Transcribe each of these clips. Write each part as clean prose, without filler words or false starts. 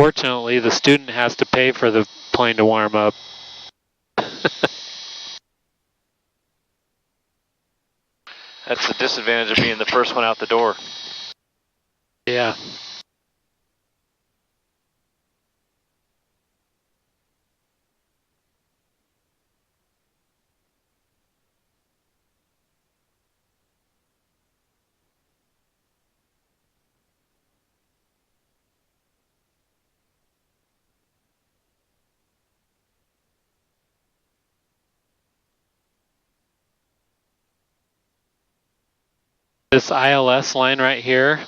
Unfortunately, the student has to pay for the plane to warm up. That's the disadvantage of being the first one out the door. Yeah. This ILS line right here,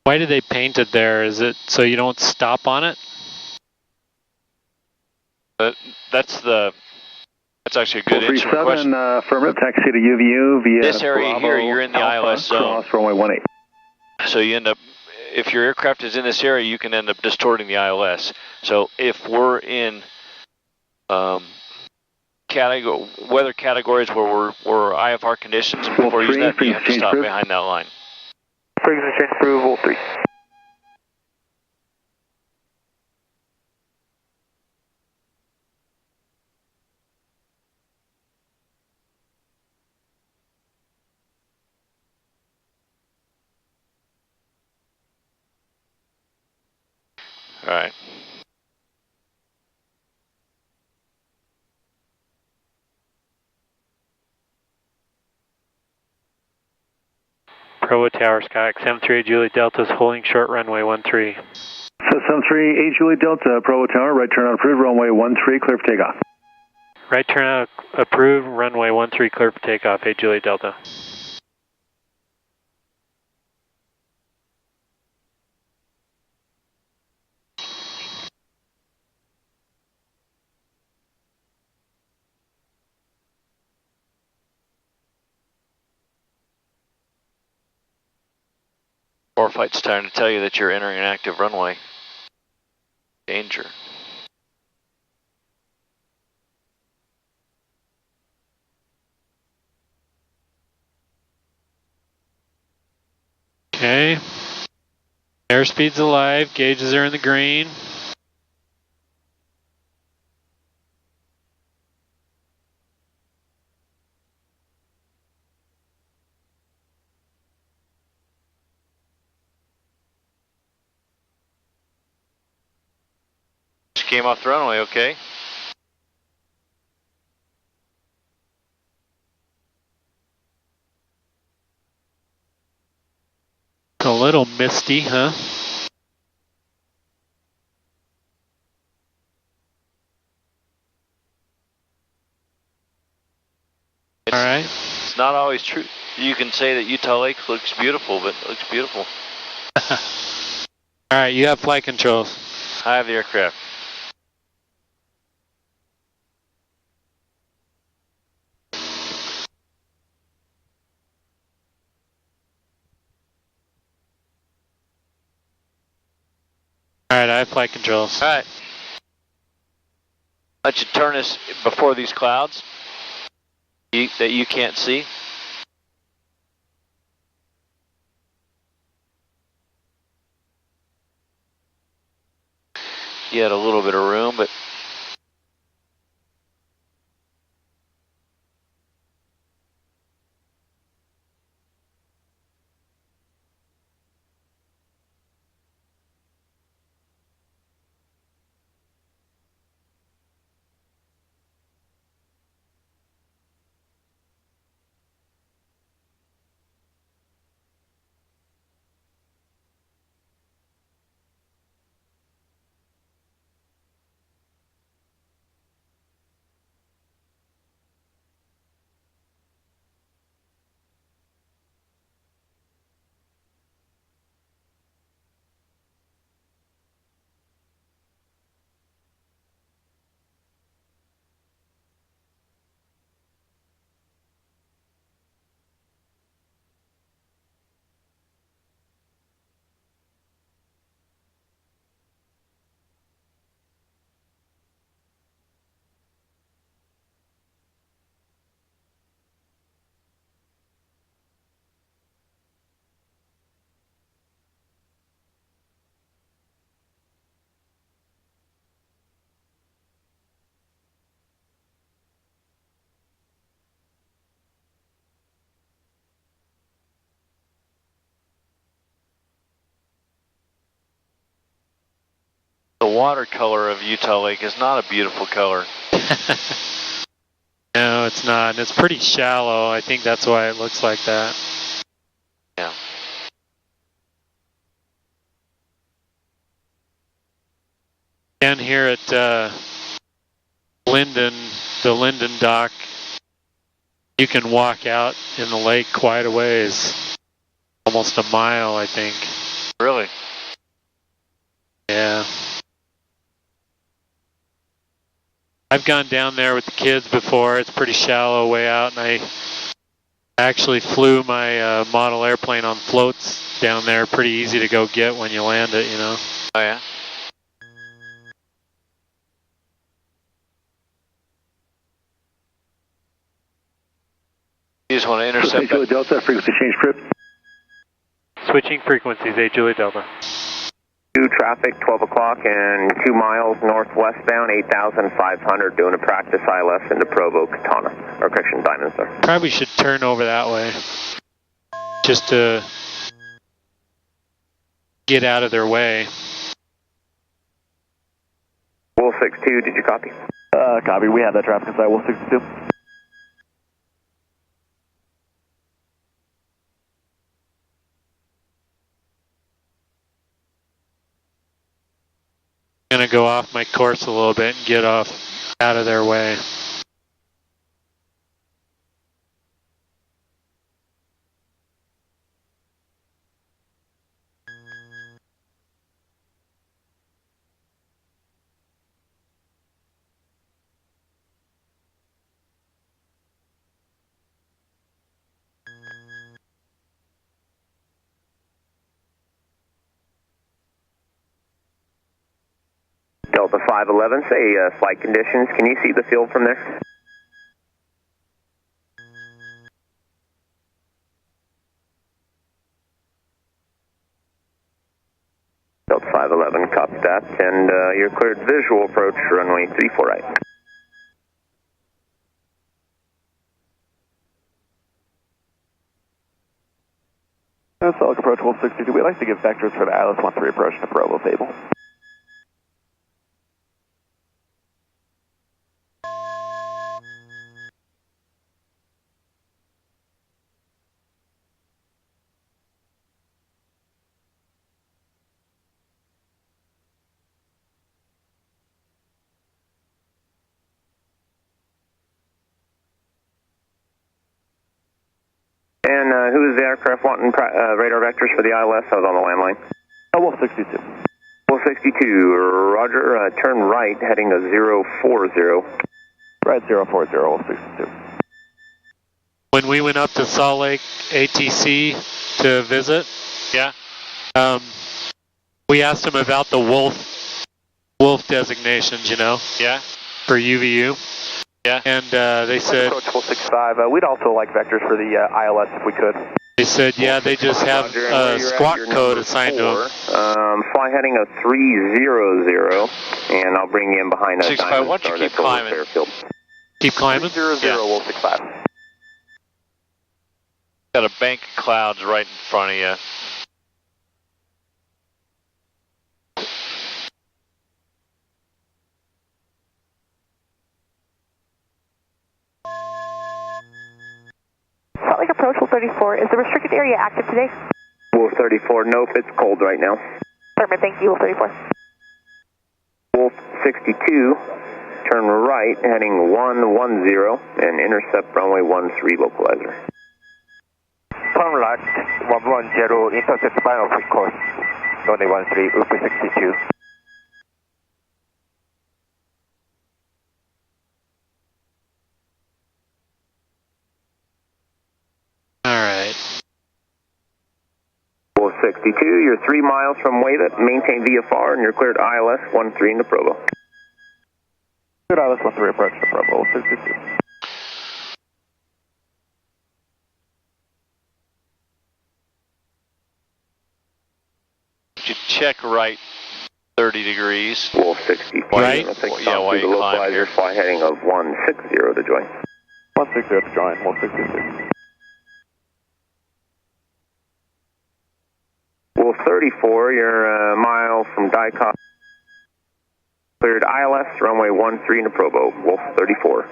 why did they paint it there? Is it so you don't stop on it? That's actually a good instrument question. Affirmative, taxi to UVU via this area Bravo, here, you're in the Alpha, ILS zone. Cross runway 18. So you end up, if your aircraft is in this area, you can end up distorting the ILS. So if we're in weather categories where we're IFR conditions and people are using that, you have to stop behind that line. Frequency change approval 3. All right. Provo Tower, Skyx, M3 Juliet Delta is holding short runway 13. So 73 Juliet Delta, Provo Tower, right turn on approved, runway 13, clear for takeoff. Right turn out approved, runway 13, clear for takeoff, 8 Juliet Delta. Warfight's trying to tell you that you're entering an active runway. Danger. Okay. Airspeed's alive, gauges are in the green. She came off the runway, okay? It's a little misty, huh? All right. It's not always true. You can say that Utah Lake looks beautiful, but it looks beautiful. All right, you have flight controls. I have the aircraft. All right, I have flight controls. All right. Let you turn us before these clouds that you can't see. You had a little bit of room, but The watercolor of Utah Lake is not a beautiful color. No, it's not. And it's pretty shallow. I think that's why it looks like that. Yeah. Down here at Linden, the Linden dock, you can walk out in the lake quite a ways. Almost a mile, I think. Really? Yeah. I've gone down there with the kids before. It's pretty shallow way out, and I actually flew my model airplane on floats down there. Pretty easy to go get when you land it, you know. Oh, yeah? You just want to intercept Julie Delta, frequency change trip. Switching frequencies, 8 Julie Delta. 2 traffic, 12 o'clock and 2 miles northwestbound, 8,500, doing a practice ILS into Provo, Katana, or correction, Diamond Star. Probably should turn over that way, just to get out of their way. Wolf 62, did you copy? Copy, we have that traffic inside Wolf 62. I'm gonna go off my course a little bit and get off out of their way. Delta 511, say flight conditions. Can you see the field from there? Delta 511, copy that. And you're cleared visual approach runway 34 right. Solid approach Wolf 62. We'd like to give vectors for the ILS 13 approach to Provo Fable. And who is the aircraft wanting radar vectors for the ILS? I was on the landline. Wolf 62. Wolf 62, roger, turn right, heading to 040. Right 040, Wolf 62. When we went up to Salt Lake ATC to visit, we asked them about the wolf designations, you know? Yeah. For UVU. Yeah. And they said, Approach Wolf 65. We'd also like vectors for the ILS if we could. they said, yeah, they just have a squawk code assigned to them. Fly heading of 300, and I'll bring you in behind a 65, why don't you keep climbing? Keep climbing? 300, Yeah. Wolf 65. Got a bank of clouds right in front of you. Salt Lake Approach, Wolf 34. Is the restricted area active today? Wolf 34, nope, it's cold right now. Affirmative, thank you, Wolf 34. Wolf 62, turn right, heading 110, and intercept runway 13 localizer. Turn right, 110, intercept final quick course, runway 13, Wolf 62. Wolf 62, you're 3 miles from Waylet, maintain VFR, and you're cleared ILS 13 into Provo. Good ILS 13 approach to Provo, Wolf 62. You check right 30 degrees. Wolf 65, Right? Yeah, while you climb here. Fly heading of 160 to join. 160 to join, Wolf 62. Wolf 34, you're a mile from Dicot. Cleared ILS, runway 13 into Provo, Wolf 34.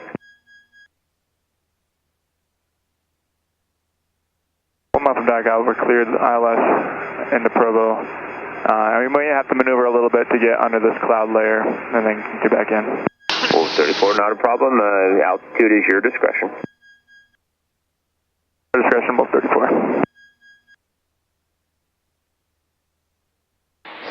One mile from back out, we're cleared ILS into Provo. We might have to maneuver a little bit to get under this cloud layer and then get back in. Wolf 34, not a problem. Altitude is your discretion. Discretion, Wolf 34.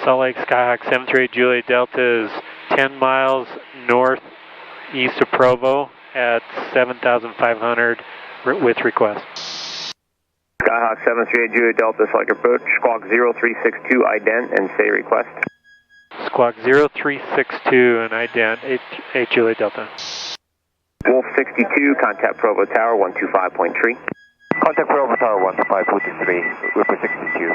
Salt Lake Skyhawk 738 Juliet Delta is 10 miles northeast of Provo at 7,500 with request. Skyhawk 738 Juliet Delta, select approach, squawk 0362, ident, and say request. Squawk 0362 and ident, 8 Juliet Delta. Wolf 62, contact Provo Tower 125.3. Contact Provo Tower 125.3, Whipper 62.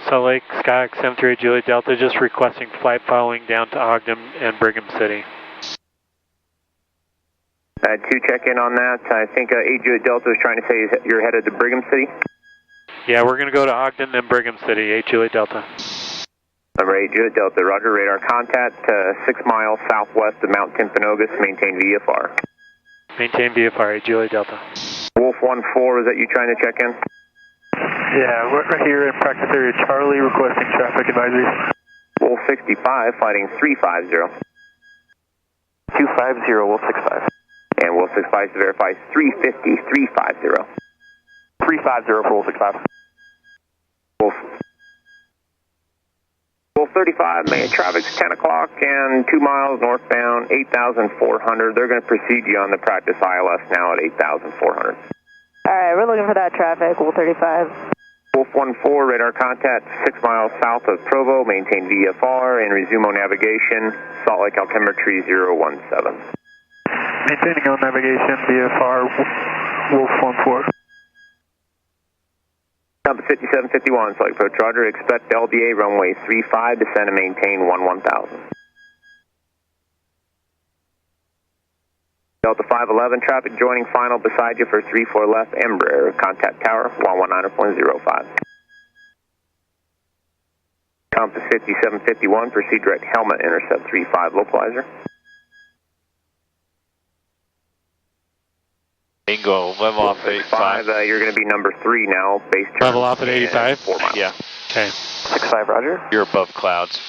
Salt Lake Skyhawk 738 Juliet Delta just requesting flight following down to Ogden and Brigham City. 2 check in on that. I think 8 Juliet Delta was trying to say you're headed to Brigham City. Yeah, we're going to go to Ogden and Brigham City, 8 Juliet Delta. Number 8 Juliet Delta, roger, radar contact 6 miles southwest of Mount Timpanogos, maintain VFR. Maintain VFR, 8 Juliet Delta. Wolf 14, is that you trying to check in? Yeah, we're here in practice area Charlie requesting traffic advisory. Wolf 65, fighting 350. 250, Wolf 65. And Wolf 65 to verify 350, 350. 350 for Wolf 65. Wolf 35, main traffic's 10 o'clock and 2 miles northbound, 8,400. They're going to proceed you on the practice ILS now at 8,400. Alright, we're looking for that traffic, Wolf 35. Wolf 14, radar contact 6 miles south of Provo, maintain VFR and resume on navigation, Salt Lake altimetry 017. Maintaining on navigation, VFR, Wolf 14. Number 5751, Salt Lake approach, roger, expect LDA runway 35, descend and maintain 11,000. Delta 511, traffic joining final beside you for 34 left, Embraer, contact tower 119.05. Compass 5751, proceed direct helmet, intercept 35 localizer. Bingo, level off at 85. You're going to be number 3 now, base turn. Level off at 85? 4 miles. Yeah. Okay. 65, roger. You're above clouds.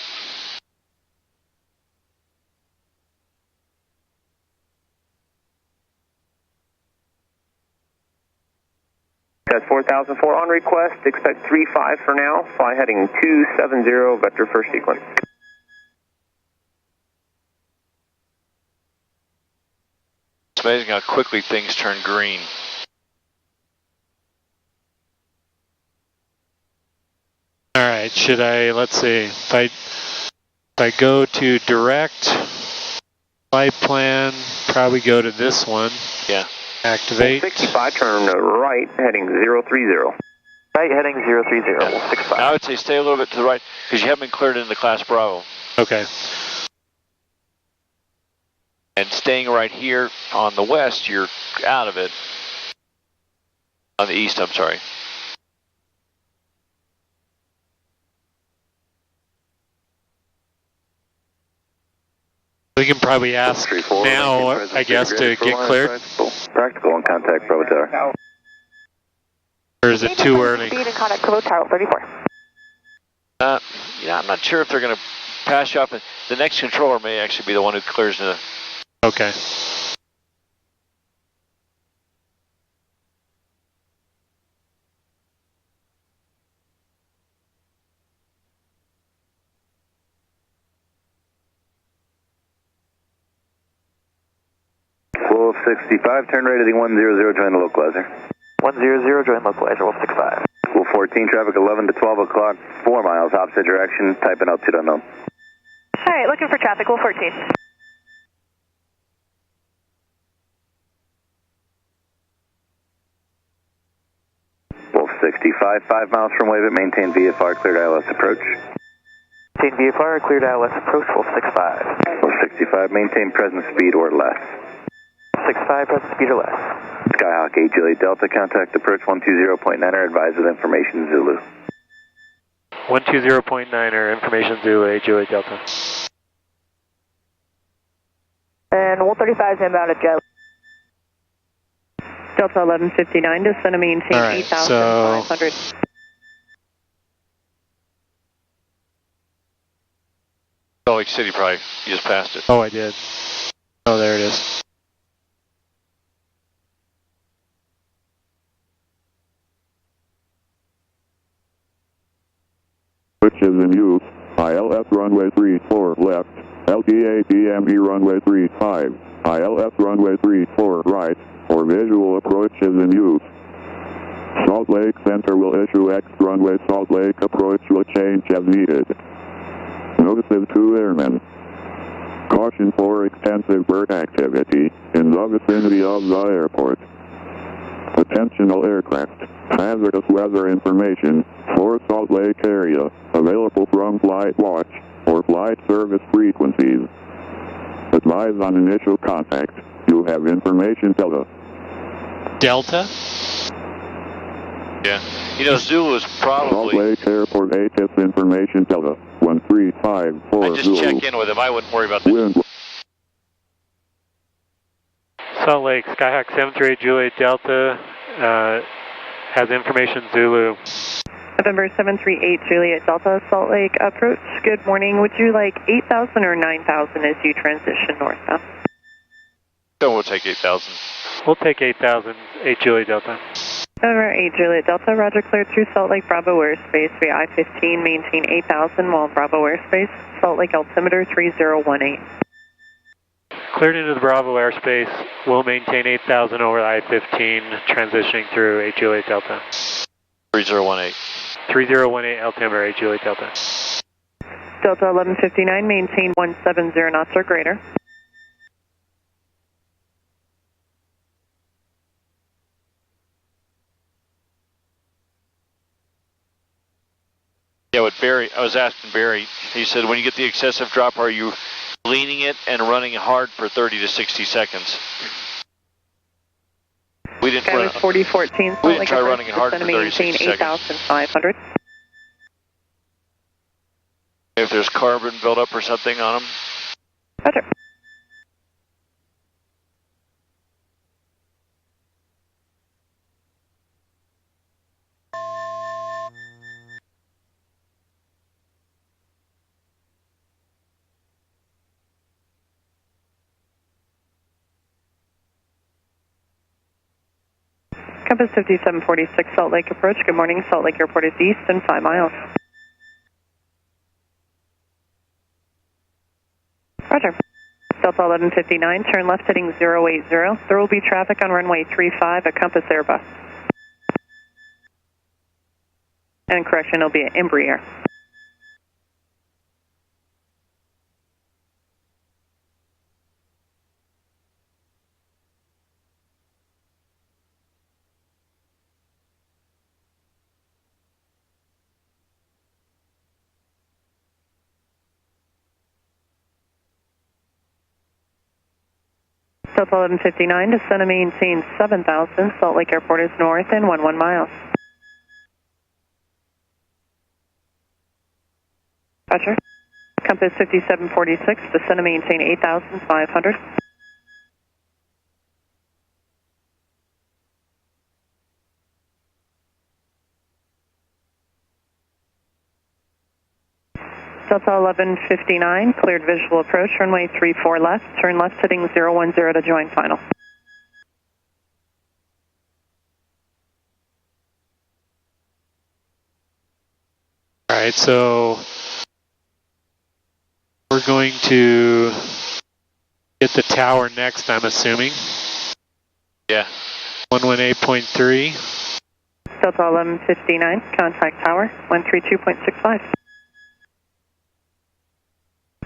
That's 4004 on request, expect 35 for now, fly heading 270, vector first sequence. It's amazing how quickly things turn green. All right, should I, let's see, if I go to direct flight plan, probably go to this one. Yeah. Activate. 65, turn right, heading 030. Right, heading 030, Wolf 65. I would say stay a little bit to the right, because you haven't been cleared into class Bravo. Okay. And staying right here on the west, you're out of it. On the east, I'm sorry. We can probably ask now, I guess, to get cleared. Practical and contact Bravo Tower. Or is it too early? Speed and contact Provo Tower 34. Yeah, I'm not sure if they're going to pass you off. The next controller may actually be the one who clears the... Okay. Wolf 65, turn right heading 100, join the localizer. 100, join localizer, Wolf 65. Wolf 14, traffic 11 to 12 o'clock, 4 miles, opposite direction, type in altitude unknown. Alright, looking for traffic, Wolf 14. Wolf 65, 5 miles from Wave it, maintain VFR, cleared ILS approach. Maintain VFR, cleared ILS approach, Wolf 65. Wolf 65, maintain present speed or less. 65, present speed or less. Skyhawk 8 Juliet Delta, contact approach 120.9er, advise with information Zulu. 120.9er, information Zulu, Juliet Delta. And 135 is inbound at Jet. Delta 1159, descend and maintain Alright, 8,500. Salt Lake City probably, you just passed it. Oh, I did. Oh, there it is. Which is in use. ILS runway 34 left. LTA DME runway 35. ILS runway 34 right. For visual approach is in use. Salt Lake Center will issue X runway. Salt Lake approach will change as needed. Notices to airmen. Caution for extensive bird activity in the vicinity of the airport. Attention all aircraft. Hazardous weather information for Salt Lake area available from Flight Watch or flight service frequencies. Advise on initial contact. You have information Delta. Delta? Yeah. You know, Zulu is Salt probably... Lake Airport ATIS information Delta. 1354 I just Zulu. check in with him. I wouldn't worry about this. Wind. Salt Lake, Skyhawk 738 Juliet Delta has information Zulu. November 738 Juliet Delta, Salt Lake approach. Good morning. Would you like 8,000 or 9,000 as you transition northbound? So we'll take 8,000. We'll take 8,000, 8 Juliet Delta. November 8 Juliet Delta, roger, cleared through Salt Lake Bravo airspace via I-15, maintain 8,000 while Bravo airspace, Salt Lake altimeter 3018. Cleared into the Bravo airspace, we'll maintain 8,000 over I-15, transitioning through 8 Juliet Delta. 3018. 3018 altimeter, 8 Juliet Delta. Delta 1159, maintain 170 knots or greater. Yeah, what Barry, I was asking Barry, he said when you get the excessive drop, are you leaning it and running hard for 30 to 60 seconds? We didn't Sky was 4014, Salt we didn't Lake try approach, running it hard for descend and 30 to maintain 60 seconds. 8,500. If there's carbon buildup or something on them. Roger. Compass 5746, Salt Lake approach. Good morning, Salt Lake Airport is east and 5 miles. Roger. Delta 1159, turn left heading 080. There will be traffic on runway 35 at Compass Airbus. And correction, it'll be at Embraer. Delta 1159, descend and maintain 7,000. Salt Lake Airport is north and 11 miles. Roger. Compass 5746, descend and maintain 8,500. Delta 1159, cleared visual approach, runway 34 left, turn left heading 010 to join final. Alright, so we're going to get the tower next, I'm assuming. Yeah. 118.3. Delta 1159, contact tower, 132.65.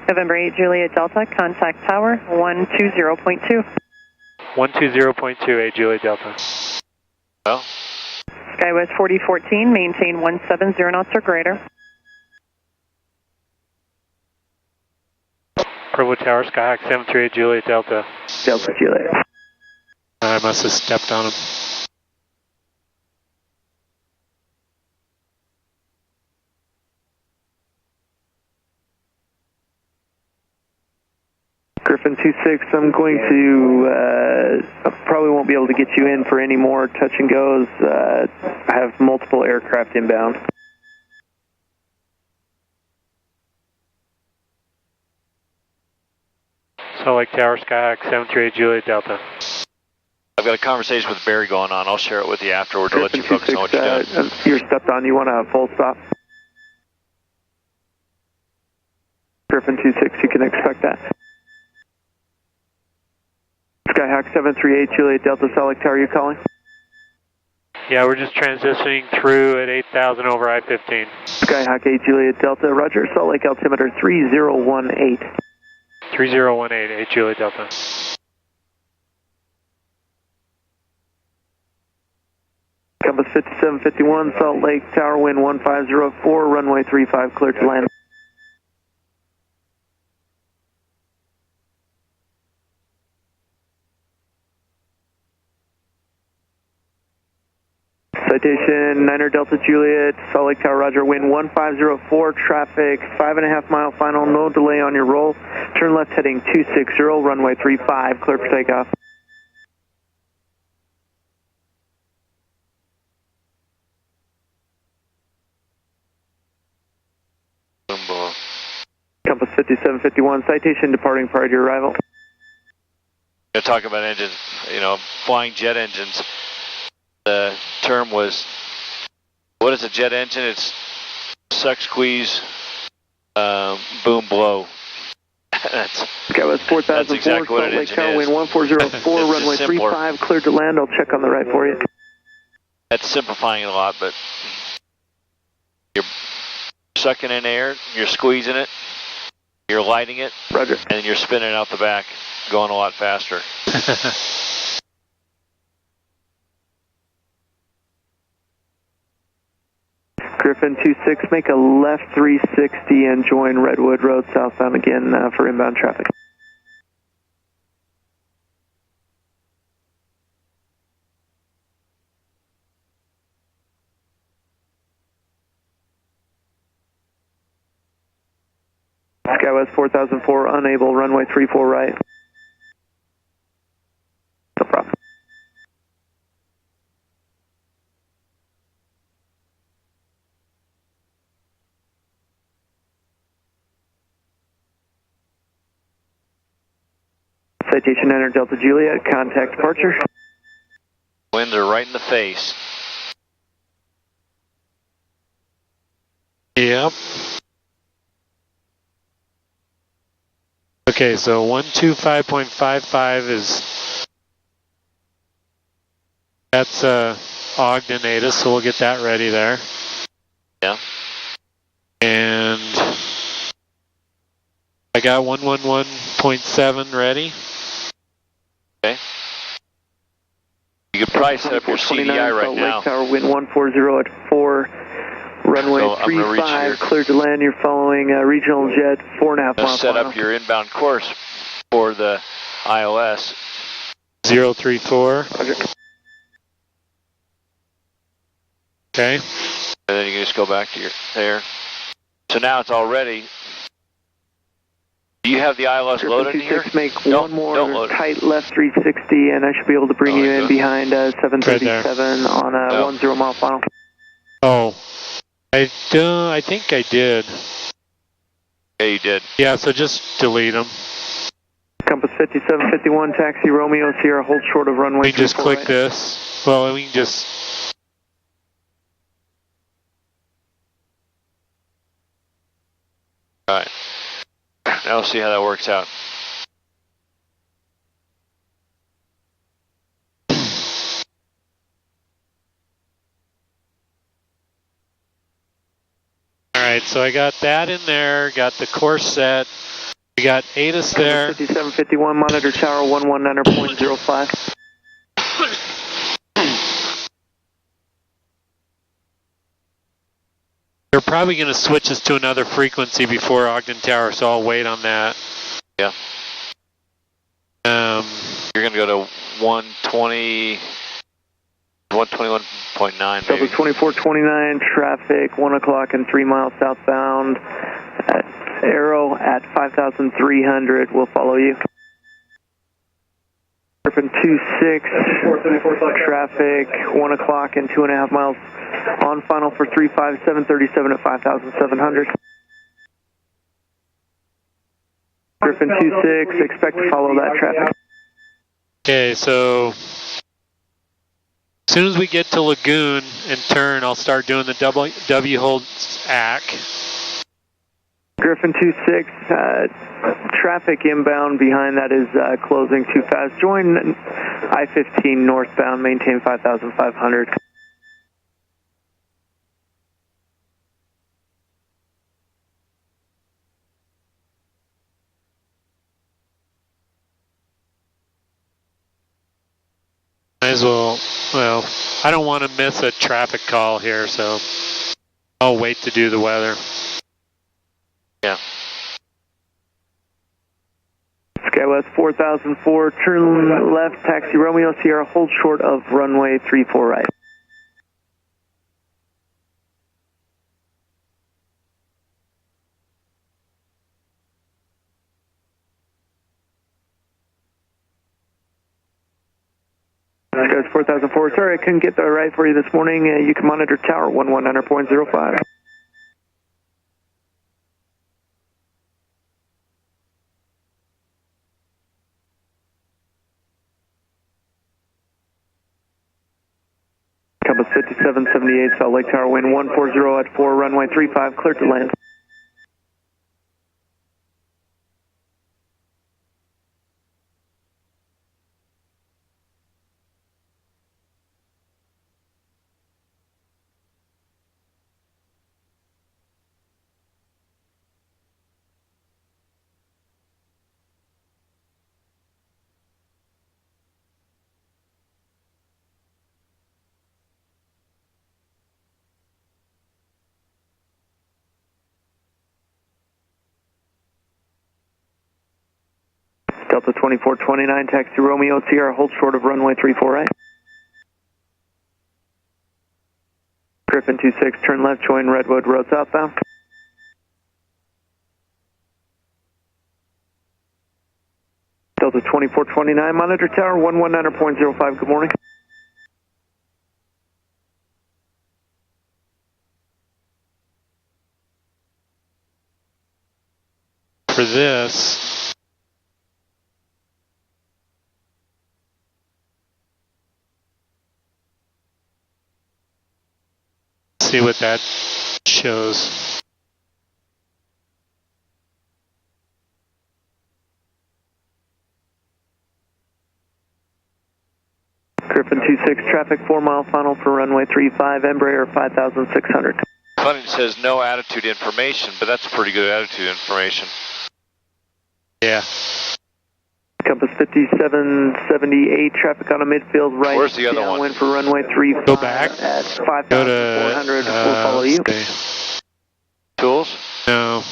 November 8 Juliet Delta, contact tower, 120.2. 120.2, 8 Juliet Delta. Well. Skywest 4014, maintain 170 knots or greater. Provo Tower, Skyhawk 738 Juliet Delta. Delta Juliet. I must have stepped on him. Griffin 26, I'm going to, I probably won't be able to get you in for any more touch and goes. I have multiple aircraft inbound. Salt Lake Tower, Skyhawk 738 Juliet Delta. I've got a conversation with Barry going on. I'll share it with you afterward to let you focus on what you're doing. You're stepped on. You want a full stop? Griffin 26, you can expect that. Skyhawk 738 Juliet Delta, Salt Lake Tower, you calling? Yeah, we're just transitioning through at 8,000 over I-15. Skyhawk 8 Juliet Delta, roger, Salt Lake altimeter 3018. 3018, 8 Juliet Delta. Compass 5751, Salt Lake Tower, wind 1504, runway 35, clear to land. Citation 9er Delta Juliet, Salt Lake Tower, roger, wind 1504, traffic 5.5 mile final, no delay on your roll. Turn left heading 260, runway 35, clear for takeoff. Compass 5751, citation departing prior to your arrival. Going to talk about engines, flying jet engines. The term was, what is a jet engine? It's suck, squeeze, boom, blow. That's exactly what an engine is. Wind 1404, runway 35, cleared to land. I'll check on the right for you. That's simplifying a lot, but you're sucking in air, you're squeezing it, you're lighting it, roger, and you're spinning out the back, going a lot faster. Griffin 26, make a left 360 and join Redwood Road southbound again for inbound traffic. Skywest 4004, unable, runway 34 right. No problem. Citation enter Delta Juliet, contact departure. Winds are right in the face. Yep. Okay, so 125.55 is, that's Ogden ATIS, so we'll get that ready there. Yeah. And I got 111.7 ready. Okay. You could probably set up your CDI right now. Lake Tower, wind 140 at 4, runway 35, cleared to land. You're following regional jet, 4.5 miles. Set up your inbound course for the ILS. 034. Roger. Okay. And then you can just go back to your there. So now it's all ready. Do you have the ILS loaded in here? Make one more tight left 360, and I should be able to bring you in behind 737 on a 10 mile final. Oh, I think I did. Yeah, you did. Yeah, so just delete them. Compass 5751, taxi Romeo Sierra, hold short of runway. We just click this. Well, we can just. All right. Now we'll see how that works out. All right, so I got that in there, got the course set. We got ATIS there. 5751, monitor tower 119.05. They're probably going to switch us to another frequency before Ogden Tower, so I'll wait on that. Yeah. You're going to go to 120, 121.9 maybe. Delta 2429, traffic 1 o'clock and 3 miles southbound. Arrow at 5,300 will follow you. Griffin 26, traffic 1 o'clock and 2.5 miles on final for 35737 at 5,700. Griffin 26, expect to follow that traffic. Okay, so as soon as we get to Lagoon and turn, I'll start doing the W hold ACK. Griffin 26, traffic inbound behind that is closing too fast. Join I-15 northbound, maintain 5,500. Might as well, I don't want to miss a traffic call here, so I'll wait to do the weather. Yeah. SkyWest 4004, turn left, taxi Romeo Sierra, hold short of runway 34 right. SkyWest 4004, sorry I couldn't get the right for you this morning. You can monitor tower 119.05. Compass 5778, Salt Lake Tower, wind 140 at 4, runway 35, clear to land. Delta 2429, taxi Romeo Sierra, hold short of runway 34 right. Griffin 26, turn left, join Redwood Road southbound. Delta 2429, monitor tower 119.05, good morning. For this, see what that shows. Griffin 26, traffic 4 mile final for runway 35, Embraer 5,600. Funny, it says no attitude information, but that's pretty good attitude information. Yeah. Compass 5778, traffic on a midfield right. Where's the other one? Wind for runway 35 Go back. at 5,400. We'll follow you. Tools? No.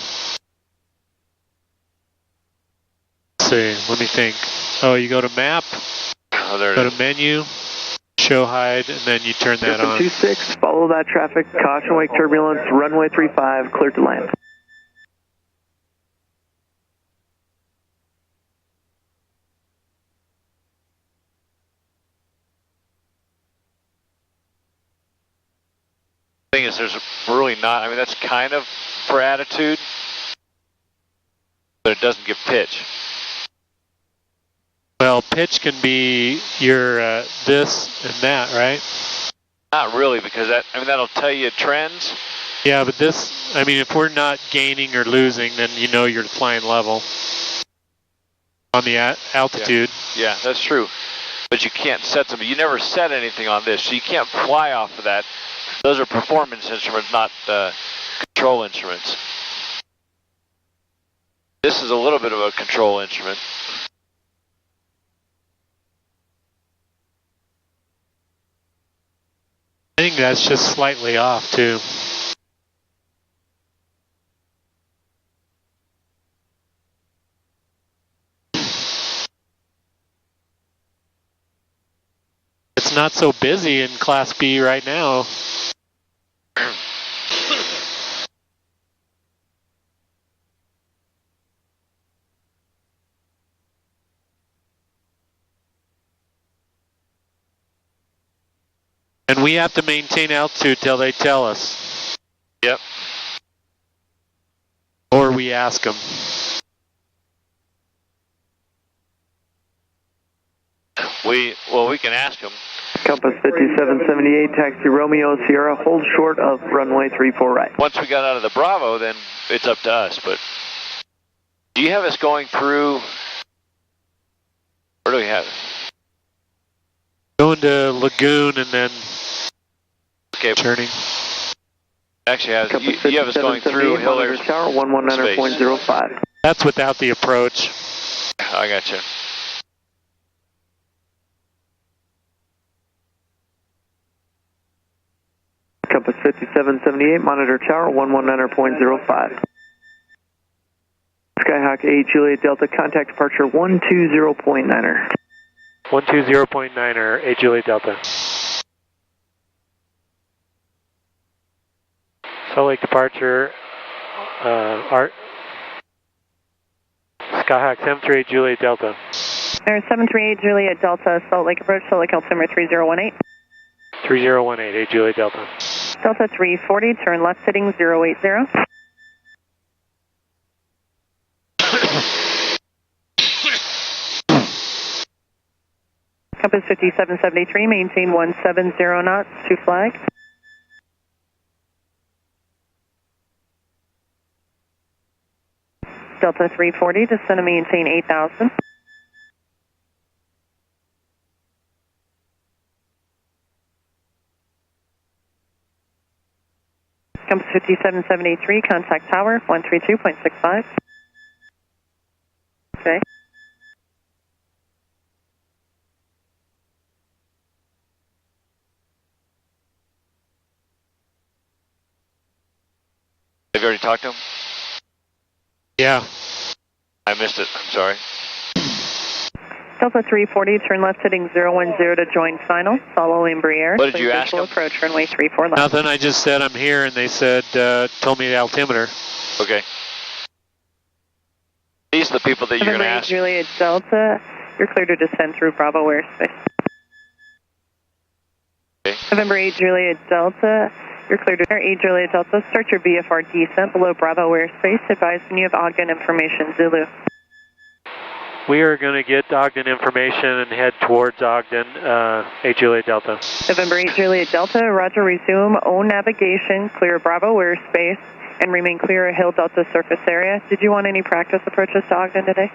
Let's see, let me think. Oh, you go to map, Oh, there it go is. to menu, show hide, and then you turn that on. 26, follow that traffic, caution wake turbulence, runway 35, clear to land. Thing is, there's really not, I mean, that's kind of for attitude, but it doesn't give pitch. Well, pitch can be your this and that, right? Not really, because that, I mean, that'll tell you trends. Yeah, but this, I mean, if we're not gaining or losing, then you know you're flying level on the altitude. Yeah, that's true. But you can't set them. You never set anything on this, so you can't fly off of that. Those are performance instruments, not control instruments. This is a little bit of a control instrument. I think that's just slightly off too. It's not so busy in Class B right now. And we have to maintain altitude till they tell us. Yep. Or we ask them. We can ask them. Compass 5778, taxi Romeo Sierra, hold short of runway 34 right. Once we got out of the Bravo, then it's up to us, but do you have us going through, where do we have it? Going to Lagoon and then turning. Actually, you have us going through Hiller's Tower 119.05. That's without the approach. I got you. Compass 5778, monitor tower 119.05. Skyhawk 8 Juliet Delta, contact departure 120.9er. 120.9er, 8 Juliet Delta. Salt Lake departure, Skyhawk 738 Juliet Delta. Air 738 Juliet Delta, Salt Lake approach, Salt Lake altimeter 3018. 3018, 8 Juliet Delta. Delta 340, turn left heading 080. Compass 5773, maintain 170 knots to flag. Delta 340, descend and maintain 8,000. Compass 5773, contact tower 132.65. Okay. Have you already talked to him? Yeah. I missed it, I'm sorry. Delta 340, turn left heading 010 to join final. Follow Embraer. What did you ask them? Approach runway 34 left. Nothing, I just said I'm here and they said, told me the altimeter. Okay. These are the people that you're going to ask. Juliet Delta, you're clear to descend through Bravo airspace. Okay. November 8 Juliet Delta, you're clear to Air 8 Juliet Delta, start your VFR descent below Bravo airspace. Advise when you have Ogden information, Zulu. We are going to get Ogden information and head towards Ogden, 8 Juliet Delta. November 8 Juliet Delta, roger, resume own navigation, clear Bravo airspace, and remain clear of Hill Delta surface area. Did you want any practice approaches to Ogden today?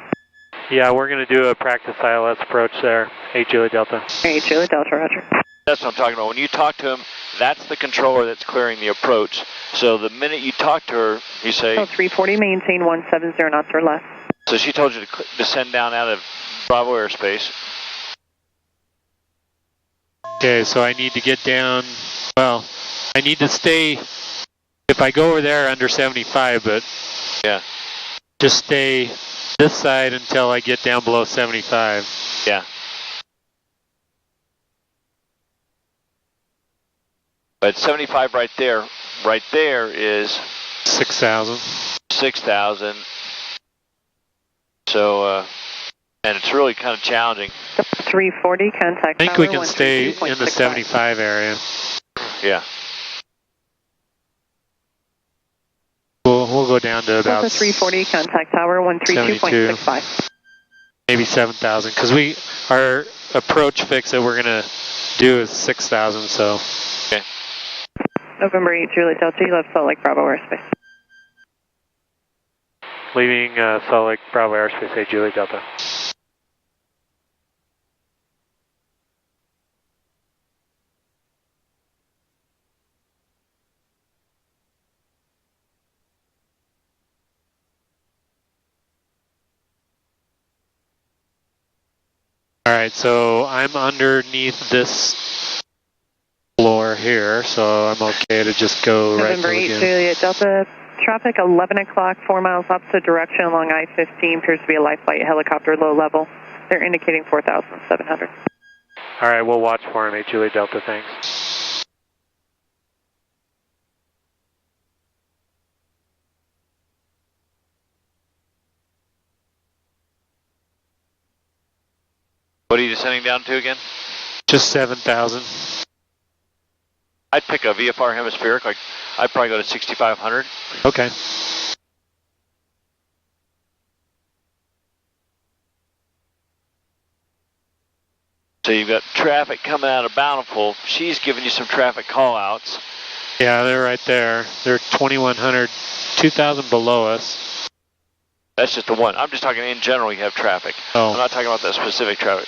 Yeah, we're going to do a practice ILS approach there, 8 Juliet Delta. 8 Juliet Delta, roger. That's what I'm talking about. When you talk to him, that's the controller that's clearing the approach. So the minute you talk to her, you say... Oh, 340, maintain 170 knots or less. So she told you to descend down out of Bravo airspace. Okay, so I need to get down, well, I need to stay, if I go over there under 75, but yeah, just stay this side until I get down below 75. Yeah. But 75 right there is 6,000. 6,000. So, and it's really kind of challenging. 340, contact I think we can stay in the 75 area. Yeah. We'll go down to about Delta 340, contact tower 132.65. Maybe 7,000, because our approach fix that we're going to do is 6,000, so. Okay. November 8, Juliet Delta, you left Salt Lake Bravo airspace. Leaving Salt Lake Bravo airspace, 8 Juliet Delta. Alright, so I'm underneath this floor here, so I'm okay to just go right to November 8, again. Juliet Delta, traffic 11 o'clock, 4 miles opposite direction along I-15, appears to be a light flight helicopter low level. They're indicating 4,700. Alright, we'll watch for him, 8 Juliet Delta, thanks. What are you descending down to again? Just 7,000. I'd pick a VFR hemispheric, like I'd probably go to 6,500. Okay. So you've got traffic coming out of Bountiful. She's giving you some traffic call-outs. Yeah, they're right there. They're 2,100, 2,000 below us. That's just the one. I'm just talking in general you have traffic. Oh. I'm not talking about that specific traffic.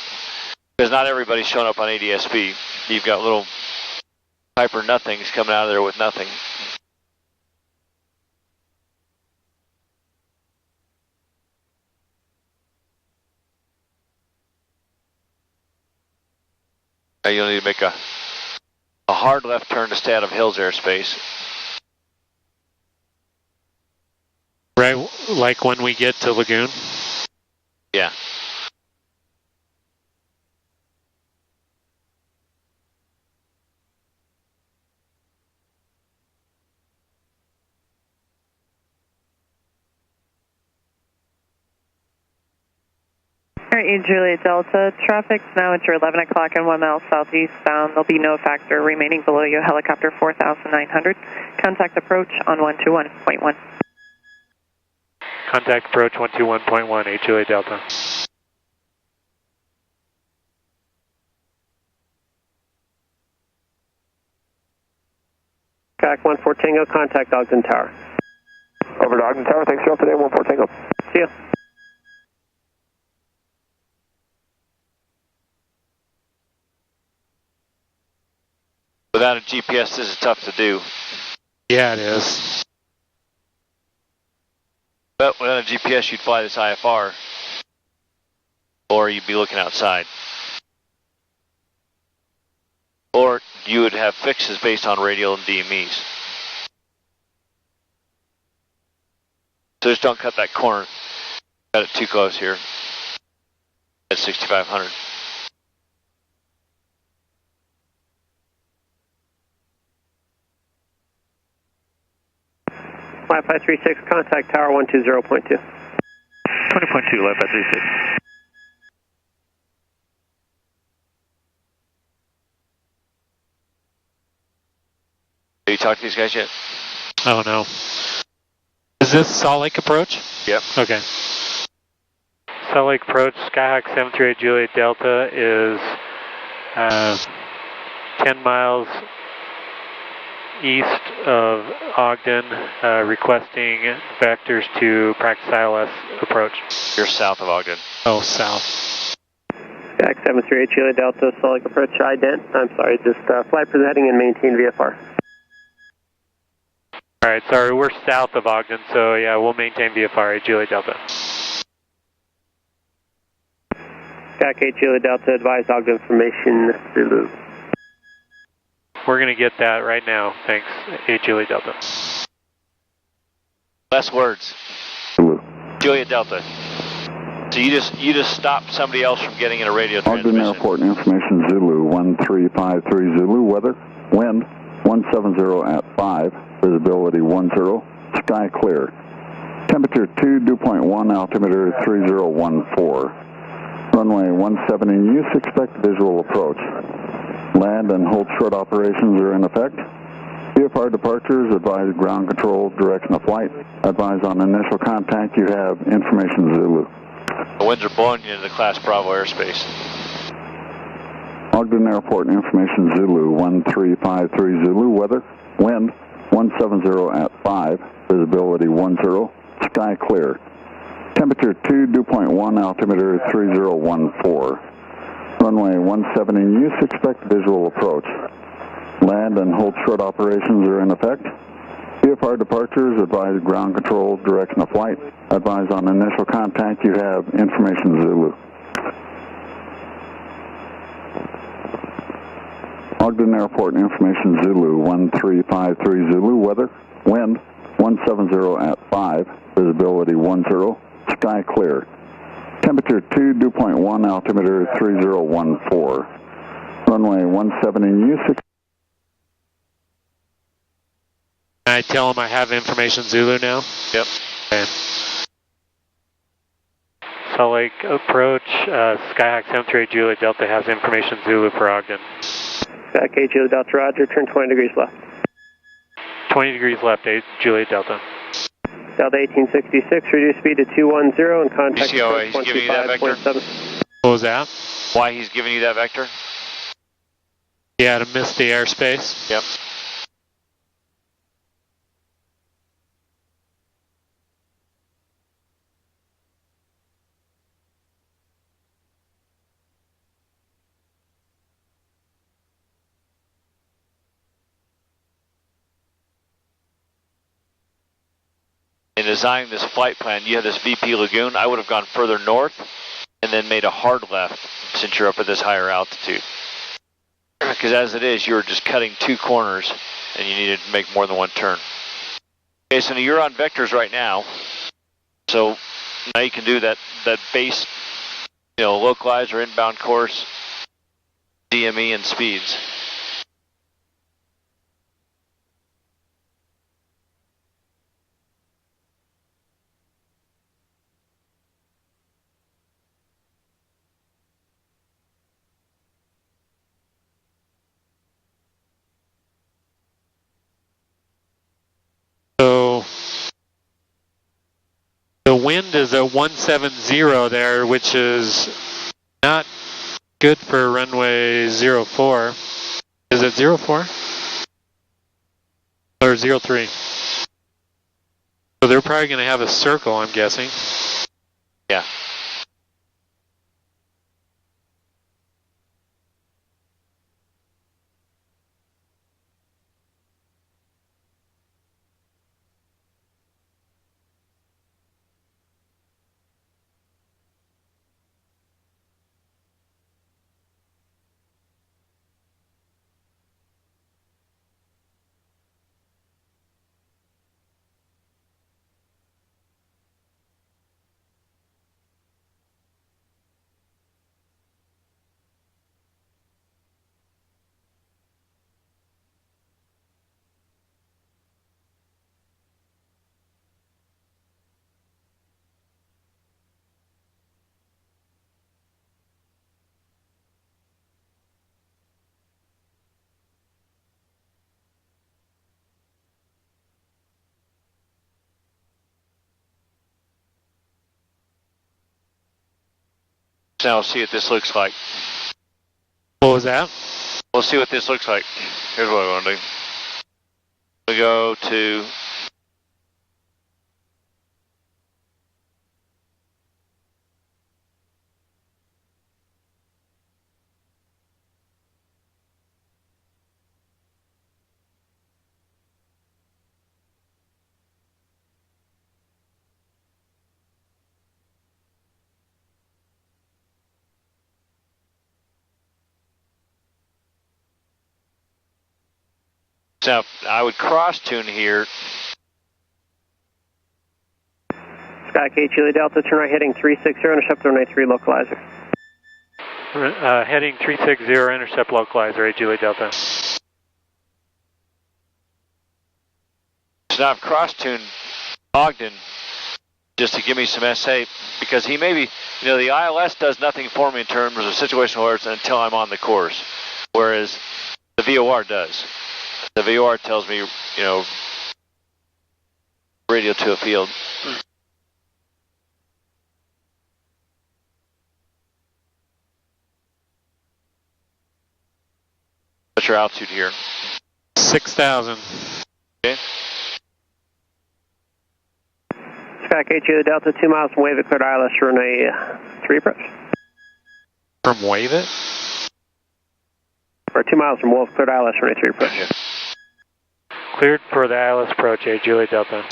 Because not everybody's showing up on ADSB. You've got little Piper nothings coming out of there with nothing. Now you'll need to make a hard left turn to stay out of Hills airspace. Right, like when we get to Lagoon? Yeah. All right, Juliet Delta, traffic's now at your 11 o'clock and 1 mile southeastbound. There'll be no factor remaining below you, helicopter 4,900. Contact approach on 121.1. Contact approach 121.1, 8 Juliet Delta. Kayak 14 Tango, contact Ogden Tower. Over to Ogden Tower, thanks for today, 14 Tango. See ya. Without a GPS, this is tough to do. Yeah, it is. But without a GPS, you'd fly this IFR. Or you'd be looking outside. Or you would have fixes based on radial and DMEs. So just don't cut that corner. Got it too close here. At 6,500. Wi-Fi 36, contact tower 120.2. 20.2, Wi-Fi 36. Have you talked to these guys yet? Oh no. Is this Salt Lake approach? Yep. Okay. Salt Lake approach, Skyhawk 738 Juliet Delta is 10 miles east of Ogden, requesting vectors to practice ILS approach. You're south of Ogden. Oh, south. Kayak 738 Juliet Delta, Salt Lake approach, ident. I'm sorry, just fly for the heading and maintain VFR. Alright, sorry, we're south of Ogden, so yeah, we'll maintain VFR at Juliet Delta. Kayak 8 Juliet Delta, advise Ogden formation, Zulu. We're going to get that right now, thanks, 8 Juliet Delta. Less words. Juliet Delta. So you just stopped somebody else from getting in a radio transmission. Ogden Airport information Zulu 1353 Zulu, weather, wind 170 at 5, visibility 10, sky clear. Temperature 2, dew point 1, altimeter 3014. Runway 17 use, expect visual approach. Land and hold short operations are in effect. VFR departures, advise ground control, direction of flight. Advise on initial contact, you have information Zulu. The winds are blowing you into the Class Bravo airspace. Ogden Airport information Zulu 1353 Zulu, weather, wind 170 at 5, visibility 10, sky clear. Temperature 2, dew point 1, altimeter 3014. Runway 17 in use, expect visual approach. Land and hold short operations are in effect. VFR departures, advise ground control, direction of flight. Advise on initial contact, you have information Zulu. Ogden Airport information Zulu 1353 Zulu, weather, wind 170 at 5, visibility 10, sky clear. Temperature 2, dew point 1, altimeter 3014. Runway 17 in use. Can I tell them I have information Zulu now? Yep. Okay. Salt Lake approach, Skyhawk 738 Juliet Delta has information Zulu for Ogden. Sky K Juliet Delta Roger, turn 20 degrees left. 20 degrees left, Juliet Delta. Delta 1866, reduce speed to 210 and contact you see how he's giving you that vector? 125.7. What was that? Why he's giving you that vector? Yeah, to miss the airspace. Yep. In designing this flight plan, you have this VP Lagoon. I would have gone further north and then made a hard left since you're up at this higher altitude. Because as it is, you're just cutting two corners and you needed to make more than one turn. Okay, so you're on vectors right now. So now you can do that base, localized or inbound course, DME and speeds. So the wind is at 170 there, which is not good for runway 04. Is it 04? Or 03? So they're probably going to have a circle, I'm guessing. Yeah. Now see what this looks like. What was that? We'll see what this looks like. Here's what I want to do. We go to now I would cross tune here. Sky K Juliet Delta, turn right heading 360, intercept runway 3 localizer. Heading 360, intercept localizer, Juliet Delta. So now I've cross-tuned Ogden just to give me some SA, because he may be, the ILS does nothing for me in terms of situational alerts until I'm on the course, whereas the VOR does. The VOR tells me, radio to a field. What's your altitude here? 6,000. Okay. Sky K Juliet Delta, 2 miles from Wave it, cleared ILS runway 3 approach. From Wave it? Or 2 miles from Wolf, cleared ILS runway 3 approach. Yeah. Cleared for the ILS approach, Juliet Delta.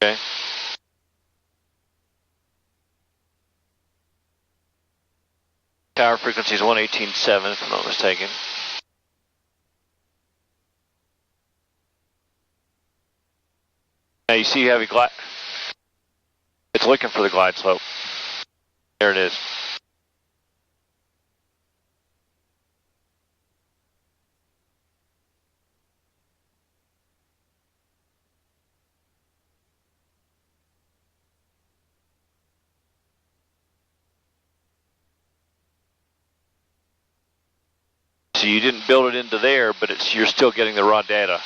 Okay. Tower frequency is 118.7 if I'm not mistaken. Now you see heavy glide. It's looking for the glide slope. There it is. So you didn't build it into there, but you're still getting the raw data.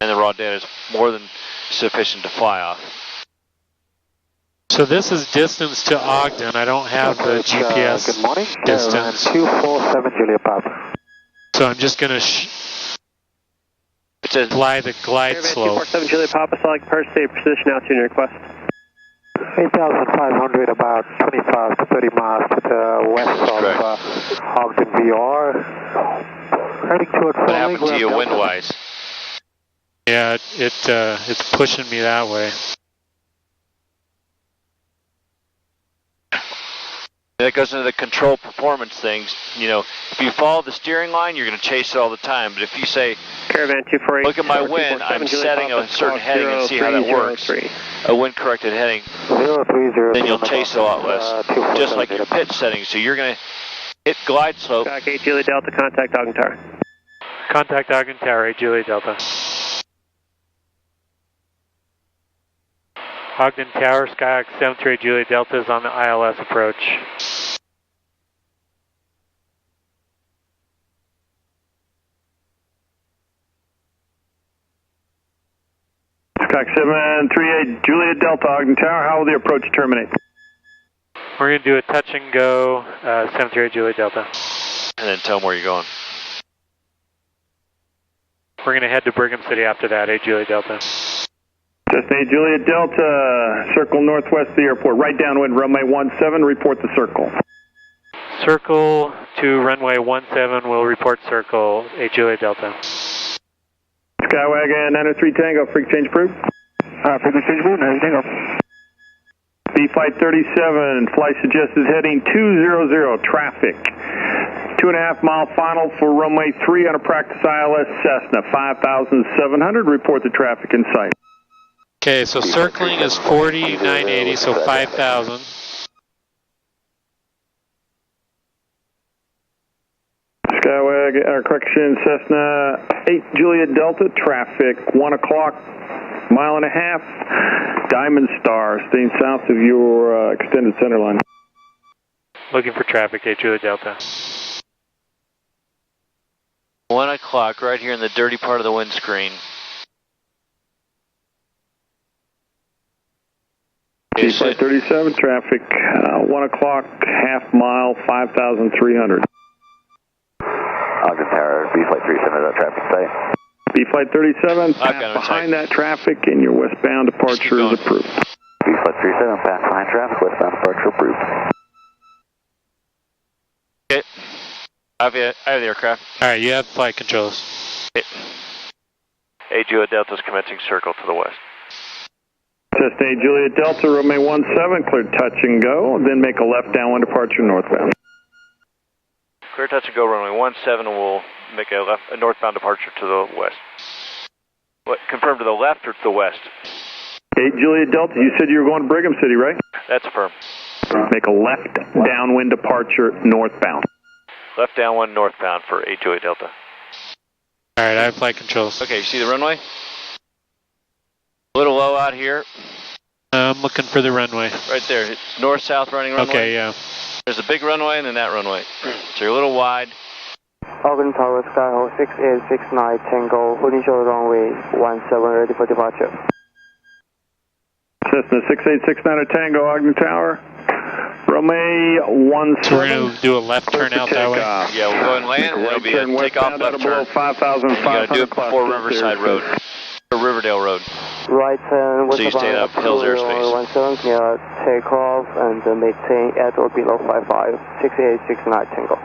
And the raw data is more than sufficient to fly off. So this is distance to Ogden. I don't have the GPS good morning. distance. 247 Julia Papa. So I'm just going to fly the glide slope. 247 Julia Papa, select first state position altitude request. 8,500, about 25 to 30 miles to the west of Ogden VR. Heading towards what happened to you wind-wise? Yeah, it's pushing me that way. That goes into the control performance things. You know, if you follow the steering line, you're going to chase it all the time. But if you say, Caravan 248, look at my wind, I'm setting a certain heading and see how that works. A wind-corrected heading, then you'll chase it a lot less. Just like your pitch settings. So you're going to hit glide slope. Track 8 Julia Delta, contact Ogden Tower. Contact Ogden Tower, 8 Julia Delta. Ogden Tower, Skyhawk 738 Julia Delta is on the ILS approach. Skyhawk 738 Julia Delta, Ogden Tower, how will the approach terminate? We're going to do a touch and go, 738 Julia Delta. And then tell them where you're going. We're going to head to Brigham City after that, 8 Julia Delta. Cessna Julia Delta, circle northwest of the airport, right downwind, runway 17, report the circle. Circle to runway 17, we'll report circle, 8 Julia Delta. Skywagon 903 Tango, frequency change approved. Frequency change approved, 903 Tango. B Flight 37, flight suggested heading 200, traffic. 2.5 mile final for runway 3 on a practice ILS Cessna, 5,700, report the traffic in sight. Okay, so circling is 40,980, so 5,000. Skywag, correction, Cessna 8 Julia Delta, traffic 1 o'clock, mile and a half, Diamond Star, staying south of your extended center line. Looking for traffic, 8 Julia Delta. 1 o'clock, right here in the dirty part of the windscreen. B Flight 37, traffic 1 o'clock, half mile, 5,300. Ogden Tower, B Flight 37, is traffic site. B Flight 37, pass behind that traffic and your westbound departure is approved. B Flight 37, pass behind traffic, westbound departure approved. Okay. I have the aircraft. Alright, you have flight controls. Okay. 8 Julia Delta's commencing circle to the west. Cessna 8 Julia Delta, runway 17, clear touch and go, then make a left downwind departure northbound. Clear touch and go, runway 17, and we'll make a northbound departure to the west. What, confirm to the left or to the west? 8 Julia Delta, you said you were going to Brigham City, right? That's firm. Make a left downwind departure northbound. Left downwind northbound for 8 Julia Delta. Alright, I have flight controls. Okay, you see the runway? A little low out here. I'm looking for the runway. Right there, it's north-south running runway. Okay, yeah. There's a big runway and then that runway. So you're a little wide. Ogden Tower, Skyhawk 6869 Tango, holding short runway 17, ready for departure. Cessna 6869 Tango, Ogden Tower, runway 17. So we're going to do a left turn out that way? Yeah, we'll go and land, and it'll be a takeoff left turn. 5,500. You got to do it before Riverside Road, or Riverdale Road. Right turn, so you stay up Hills airspace. 17, take off and maintain at or below 55, 6869 Tango.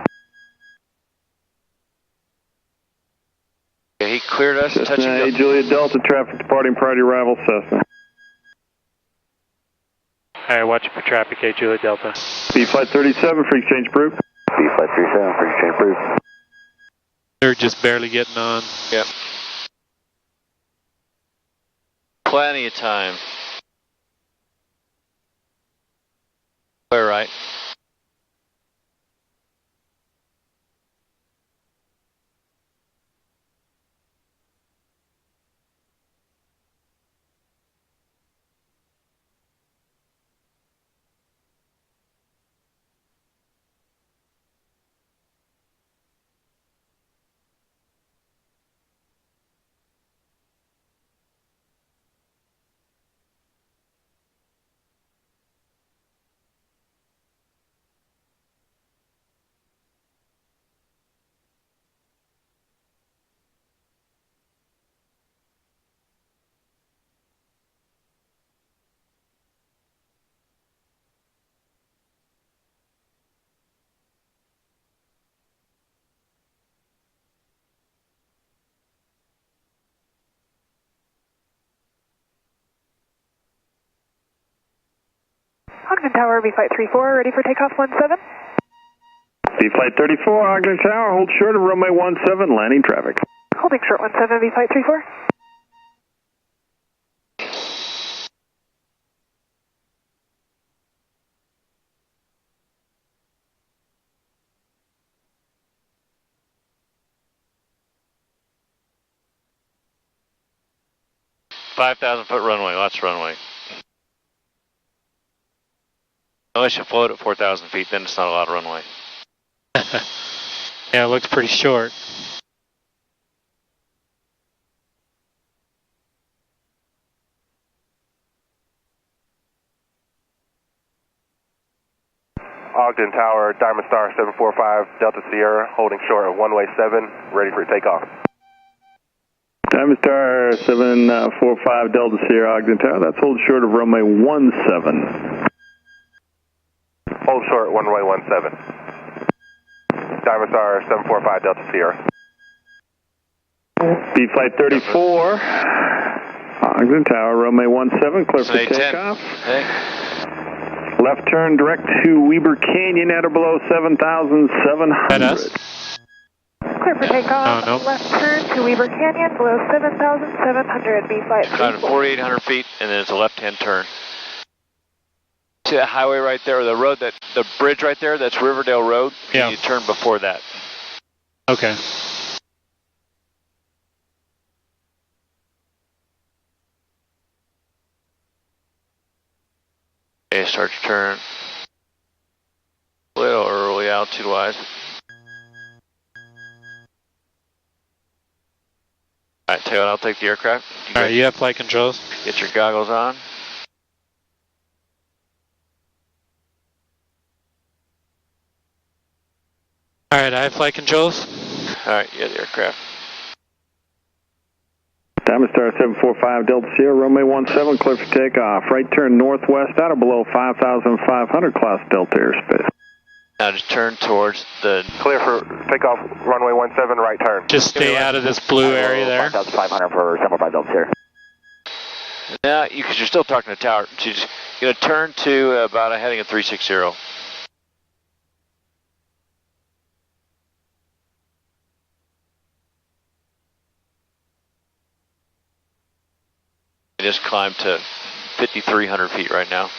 Yeah, he cleared us. Cessna 8 Julia Delta, traffic departing prior to arrival, Cessna. Alright, watch for traffic, 8 Julia Delta. B Flight 37, free exchange approved. B Flight 37, free exchange approved. They're just barely getting on. Yep. Plenty of time. Clear right. Ogden Tower, V-Flight 34, ready for takeoff 17. V-Flight 34, Ogden Tower, hold short of runway 17, landing traffic. Holding short 17, V-Flight 34. $5,000-foot runway, lots of runway. Unless you float at 4,000 feet, then it's not a lot of runway. Yeah, it looks pretty short. Ogden Tower, Diamond Star 745, Delta Sierra, holding short of one-way 7, ready for takeoff. Diamond Star 745, Delta Sierra, Ogden Tower, that's hold short of runway 17. Hold short, runway 17. Diamond Star 745, Delta Sierra. V-Flight 34, Ogden Tower, runway 17, clear for takeoff. Hey. Left turn direct to Weber Canyon at or below 7,700. Clear for takeoff. Oh, nope. Left turn to Weber Canyon, below 7,700, V-Flight 34. 4,800 feet, and then it's a left-hand turn. See that highway right there, or the road, the bridge right there, that's Riverdale Road? Yeah. You turn before that. Okay. Okay, start to turn. A little early altitude-wise. Alright, Taylor, I'll take the aircraft. Alright, you have flight controls. Get your goggles on. Alright, I have flight controls. Alright, you have the aircraft. Diamond Star 745, Delta Sierra, runway 17, clear for takeoff. Right turn northwest out or below 5,500 class Delta airspace. Now just turn towards the... Clear for takeoff, runway 17, right turn. Just stay out of this blue area there. 5,500 for 745 Delta Sierra. Now, because you're still talking to tower, so you're just going to turn to about a heading of 360. I just climbed to 5,300 feet right now.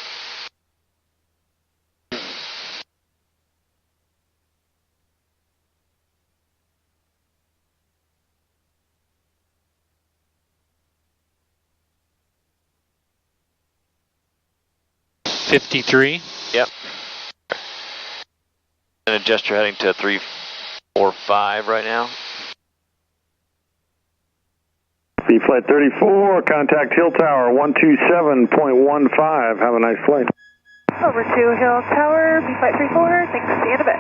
$53. Yep. And adjust your heading to 345 right now. V-Flight 34, contact Hill Tower 127.15. Have a nice flight. Over to Hill Tower, V-Flight 34, thanks, see you in a bit.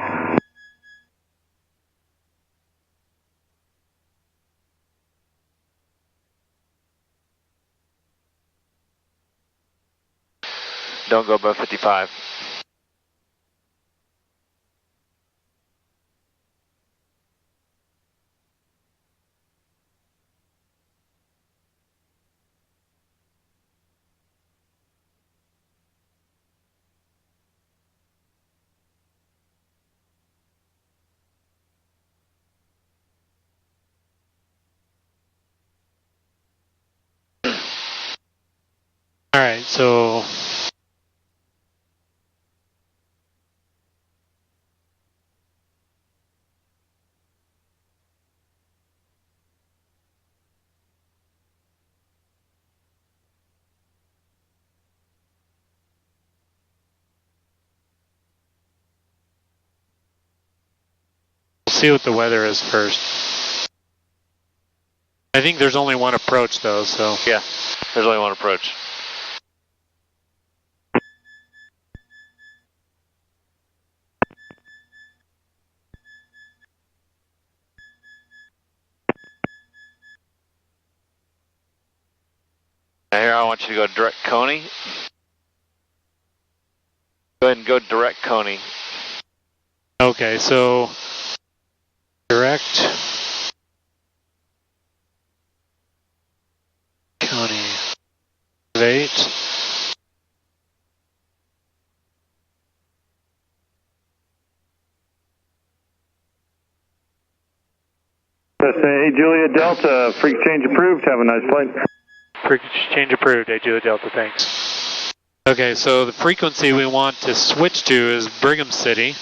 Don't go above 55. All right, so we'll see what the weather is first. I think there's only one approach though, so. Yeah, there's only one approach. Now here I want you to go direct Coney. Go ahead and go direct Coney. Okay, so direct Coney 8. A Juliet Delta, frequency change approved. Have a nice flight. Frequency change approved, A Juliet Delta, thanks. Okay, so the frequency we want to switch to is Brigham City.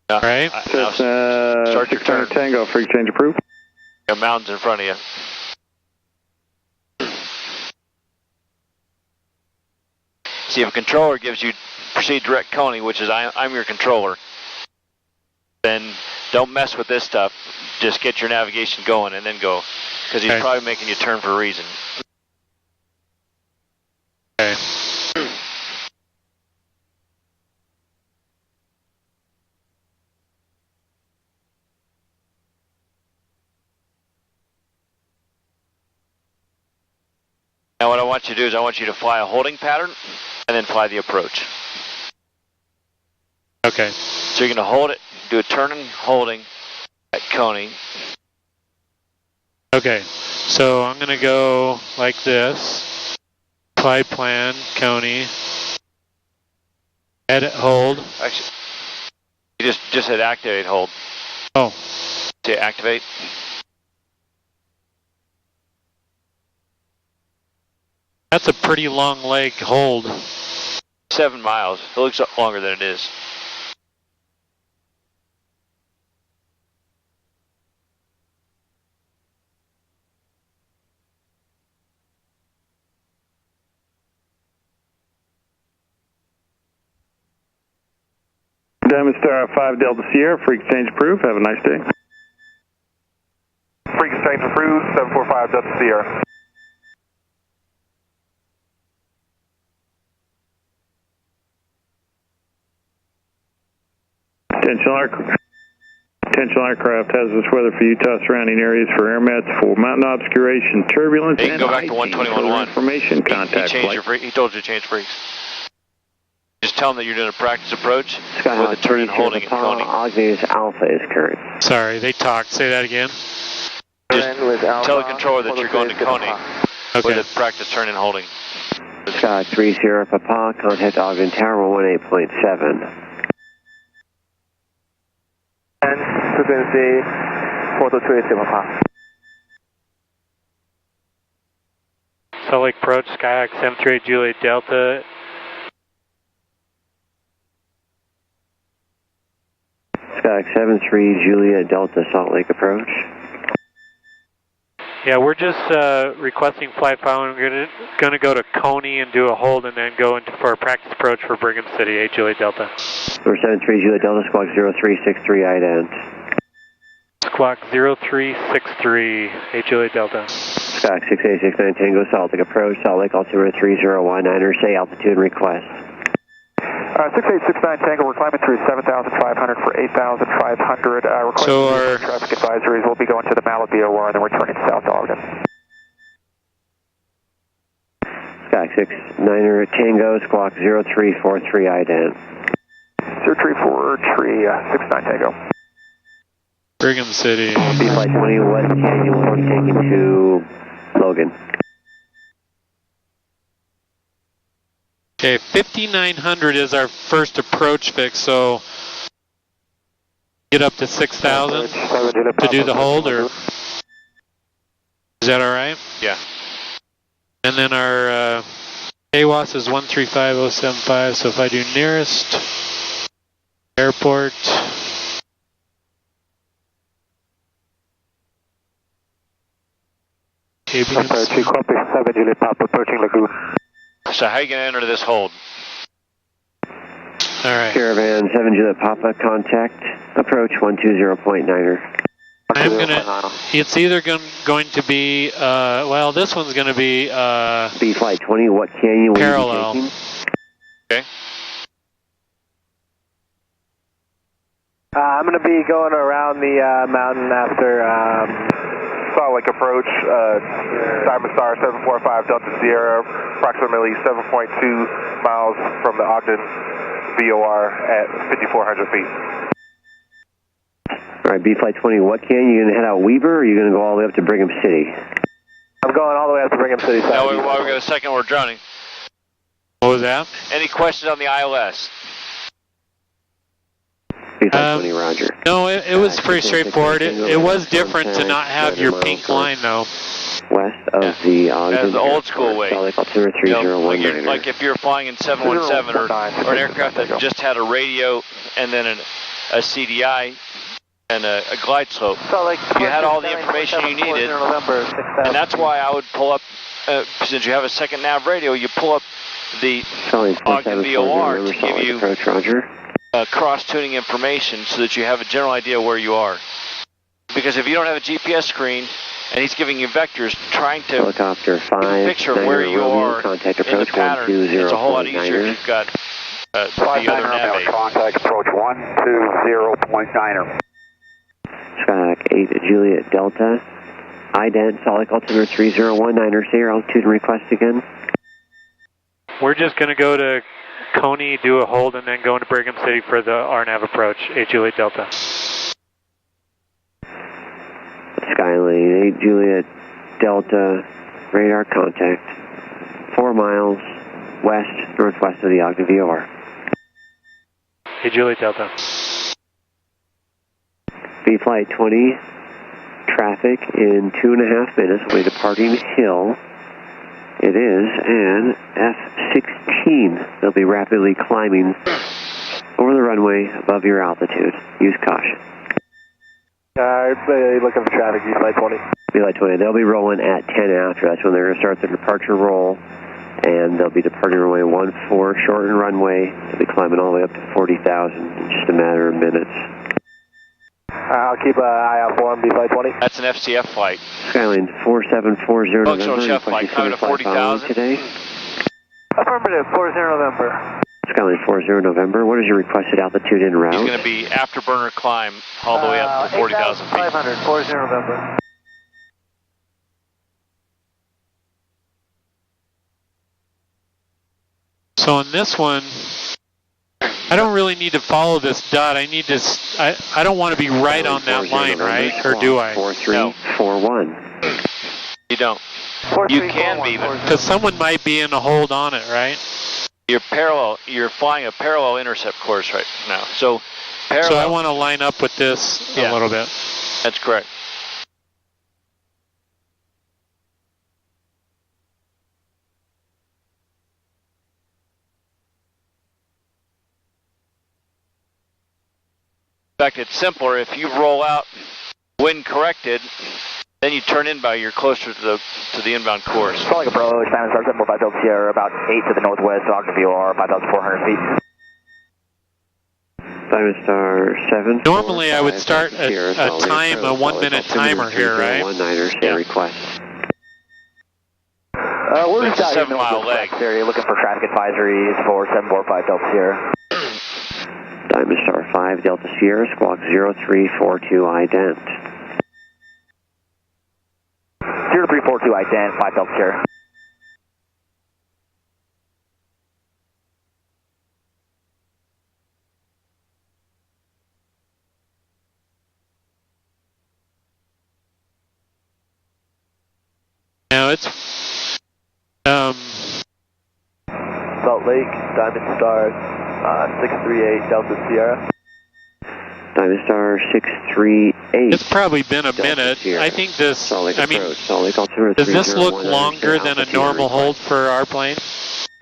Yeah. Right? Start your turn. Tango, frequency change approved. Got mountains in front of you. See, if a controller gives you proceed direct Coney, which is I'm your controller, then don't mess with this stuff. Just get your navigation going and then go, because he's probably making you turn for a reason. Okay. Now what I want you to do is I want you to fly a holding pattern and then fly the approach. Okay. So you're going to hold it, do a turning holding at Coney. Okay, so I'm going to go like this. Flight plan, Coney. Edit, hold. Actually, you just hit activate, hold. Oh. Say activate. That's a pretty long leg hold. 7 miles. It looks longer than it is. Diamond Star 5 Delta Sierra, frequency change approved. Have a nice day. Frequency change approved, 745 Delta Sierra. Potential aircraft hazardous weather for Utah surrounding areas for air mats for mountain obscuration, turbulence, and go back to 121.1. Information contact. He told you to change freaks. Just tell him that you're doing a practice approach with a turn and holding at Coney. Ogden's Alpha is current. Sorry, they talked. Say that again. Just tell the controller that you're going to Coney with a practice turn and holding. Sky 30 Papa, contact Ogden Tower 18.7. And frequency 423 Papa. Salt Lake approach, Skyhawk 738 Juliet Delta. Skyhawk 73 Juliet Delta, Salt Lake approach. Yeah, we're just requesting flight file. We're going to go to Coney and do a hold and then go into for a practice approach for Brigham City, 8 Juliet Delta. Number 73 Juliet Delta, squawk 0363 ident. Squawk 0363, 8 Juliet Delta. Squawk 6869 Tango, Salt Lake approach, Salt Lake altimeter 30Y9er, say altitude and request. 6869 Tango, we're climbing through 7,500 for 8,500. Requesting traffic advisories. We'll be going to the Malibu OR and then returning south to Ogden. Squawk 69er Tango, squawk 0343 ident. 0343, 69 Tango. Brigham City. B Flight 20 West Canyon, we're taking to Logan. Okay, 5,900 is our first approach fix, so get up to 6,000 to do the hold, or is that all right? Yeah. And then our AWAS is 135075, so if I do nearest airport, KBMC. Copy, 7 Juliet Papa, approaching Lagoon. So how are you going to enter this hold? All right. Caravan 7 Juliet Papa, contact, approach 120.9er. I'm gonna. It's either going to be. Well, this one's going to be. B Flight 20. What canyon will parallel. you be taking? Okay. I'm going to be going around the mountain after. Salt Lake approach, Diamond Star 745 Delta Sierra, approximately 7.2 miles from the Ogden VOR at 5,400 feet. All right, B Flight 20. What canyon? You going to head out Weaver, or are you going to go all the way up to Brigham City? I'm going all the way up to Brigham City. Now, while we got a second, we're drowning. What was that? Any questions on the ILS? B B520, roger. No, it was pretty straightforward. It was different to not have your pink line, though. West of the Ogden. That's the old school way. Altimeter 3019. Like if you're flying in 717 or an aircraft that just had a radio and then a CDI and a glide slope, you had all the information you needed. And that's why I would pull up, since you have a second nav radio, you pull up the Ogden VOR to give you cross-tuning information so that you have a general idea where you are. Because if you don't have a GPS screen and he's giving you vectors, trying to Helicopter 5, picture where you are contact in the approach pattern, it's a whole lot easier if you've got the other nav aid. Contact approach 120.9er. Skyhawk 8 Juliet Delta. ident, Salt Lake altimeter 3019er. Say your altitude and request again. We're just going to go to Coney, do a hold, and then go into Brigham City for the RNAV approach, 8 Juliet Delta. Skylane 8 Juliet Delta, radar contact, 4 miles west-northwest of the Ogden VOR. 8 Juliet Delta. B Flight 20, traffic in 2.5 minutes, will be departing Hill. It is an F-16. They'll be rapidly climbing over the runway above your altitude. Use caution. Looking for traffic, B Flight 20. B Flight 20, they'll be rolling at 10 after. That's when they're going to start their departure roll. And they'll be departing runway 14, shorten runway. They'll be climbing all the way up to 40,000 in just a matter of minutes. I'll keep an eye out for him, B Flight 20. That's an FCF flight. Skyline 4740 Functional chef flight, coming to 40,000. Today. Affirmative, 40 November. Skyline 40 November. What is your requested altitude en route? He's going to be afterburner climb all the way up to 40,000 feet. 500, 40 November. So on this one, I don't really need to follow this dot. I need to. I don't want to be right on that line, right? Or do I? 4341. You don't. You can be, because someone might be in a hold on it, right? You're parallel. You're flying a parallel intercept course right now. So parallel. So I want to line up with this a little bit. That's correct. In fact, it's simpler if you roll out wind corrected, then you turn inbound, you're closer to the inbound course. Salt Lake approach, Diamond Star 745 Delta Sierra, about 8 to the northwest, Ogden VOR, 5,400 feet. Diamond Star 7. Normally I would start a 1 minute timer here, right? 19er, say request. We're just out here in the northwest area looking for traffic advisories for 745 Delta Sierra. Diamond Star 5 Delta Sierra, squawk 0342 ident. 0342 ident, 5 Delta Sierra. Now it's Salt Lake, Diamond Star 638 Delta Sierra. Diamond Star 638. It's probably been a minute. I think this, I mean, does this look longer than a normal hold for our plane?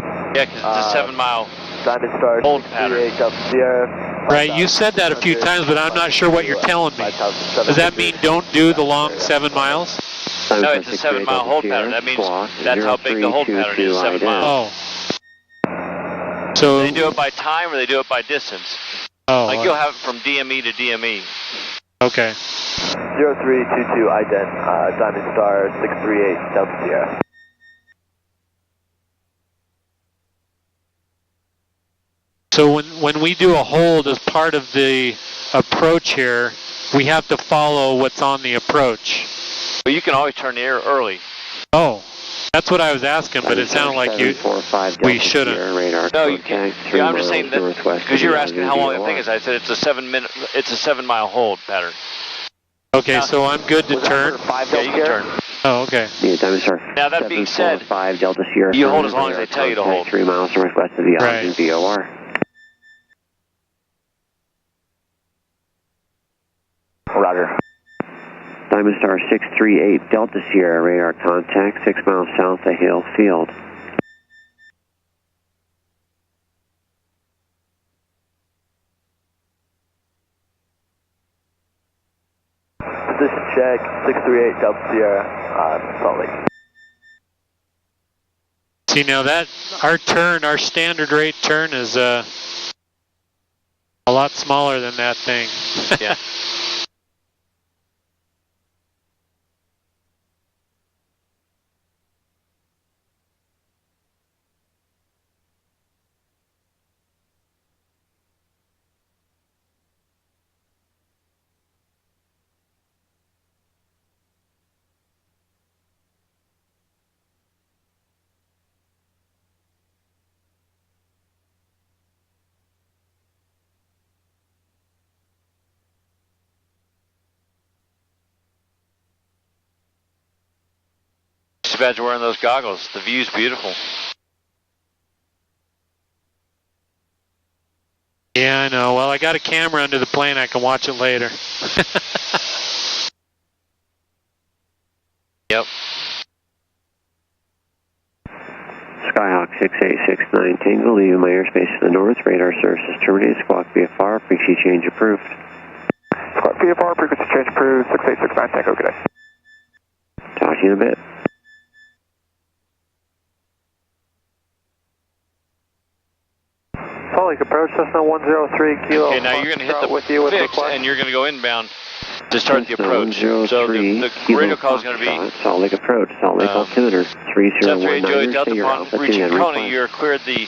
Yeah, because it's a 7 mile Diamond Star hold pattern. Delta Sierra. Right, you said that a few times, but I'm not sure what you're telling me. Does that mean don't do the long 7 miles? No, it's a 7 mile hold pattern. That means that's how big the hold pattern is, 7 miles. Oh. So they do it by time or they do it by distance? Oh. Like you'll have it from DME to DME. Okay. 0322 ident, Diamond Star 638 Delta Sierra. So when we do a hold as part of the approach here, we have to follow what's on the approach. But you can always turn the air early. Oh, that's what I was asking, but it sounded like we shouldn't. No, you can't. Yeah, I'm just saying that because you're asking how long the thing is. I said it's a 7 mile hold pattern. Okay, so I'm good to turn. Yeah, you can turn. Oh, okay. Now that being said, Delta Sierra, you hold as long as they tell you to hold. 3 miles northwest of the Ogden VOR. Roger. Diamond Star 638 Delta Sierra, radar contact 6 miles south of Hale Field. Position check, 638 Delta Sierra, Salt Lake. See, now that our standard rate turn is a lot smaller than that thing. Yeah. Too bad you're wearing those goggles. The view's beautiful. Yeah, I know. Well, I got a camera under the plane. I can watch it later. Yep. Skyhawk 6869 Tango, leaving my airspace to the north. Radar services terminated. Squawk VFR, frequency change approved. Squawk VFR, frequency change approved, 6869 Tango, good day. Talk to you in a bit. Salt Lake approach, Cessna 103 Kilo. Okay, now you're going to hit the with you with fix and you're going to go inbound to start the approach. So the radio call is going to be Salt Lake approach, Salt Lake altimeter 3019. Juliet Delta. Say your Upon altitude reaching and Coney, reply. you're cleared the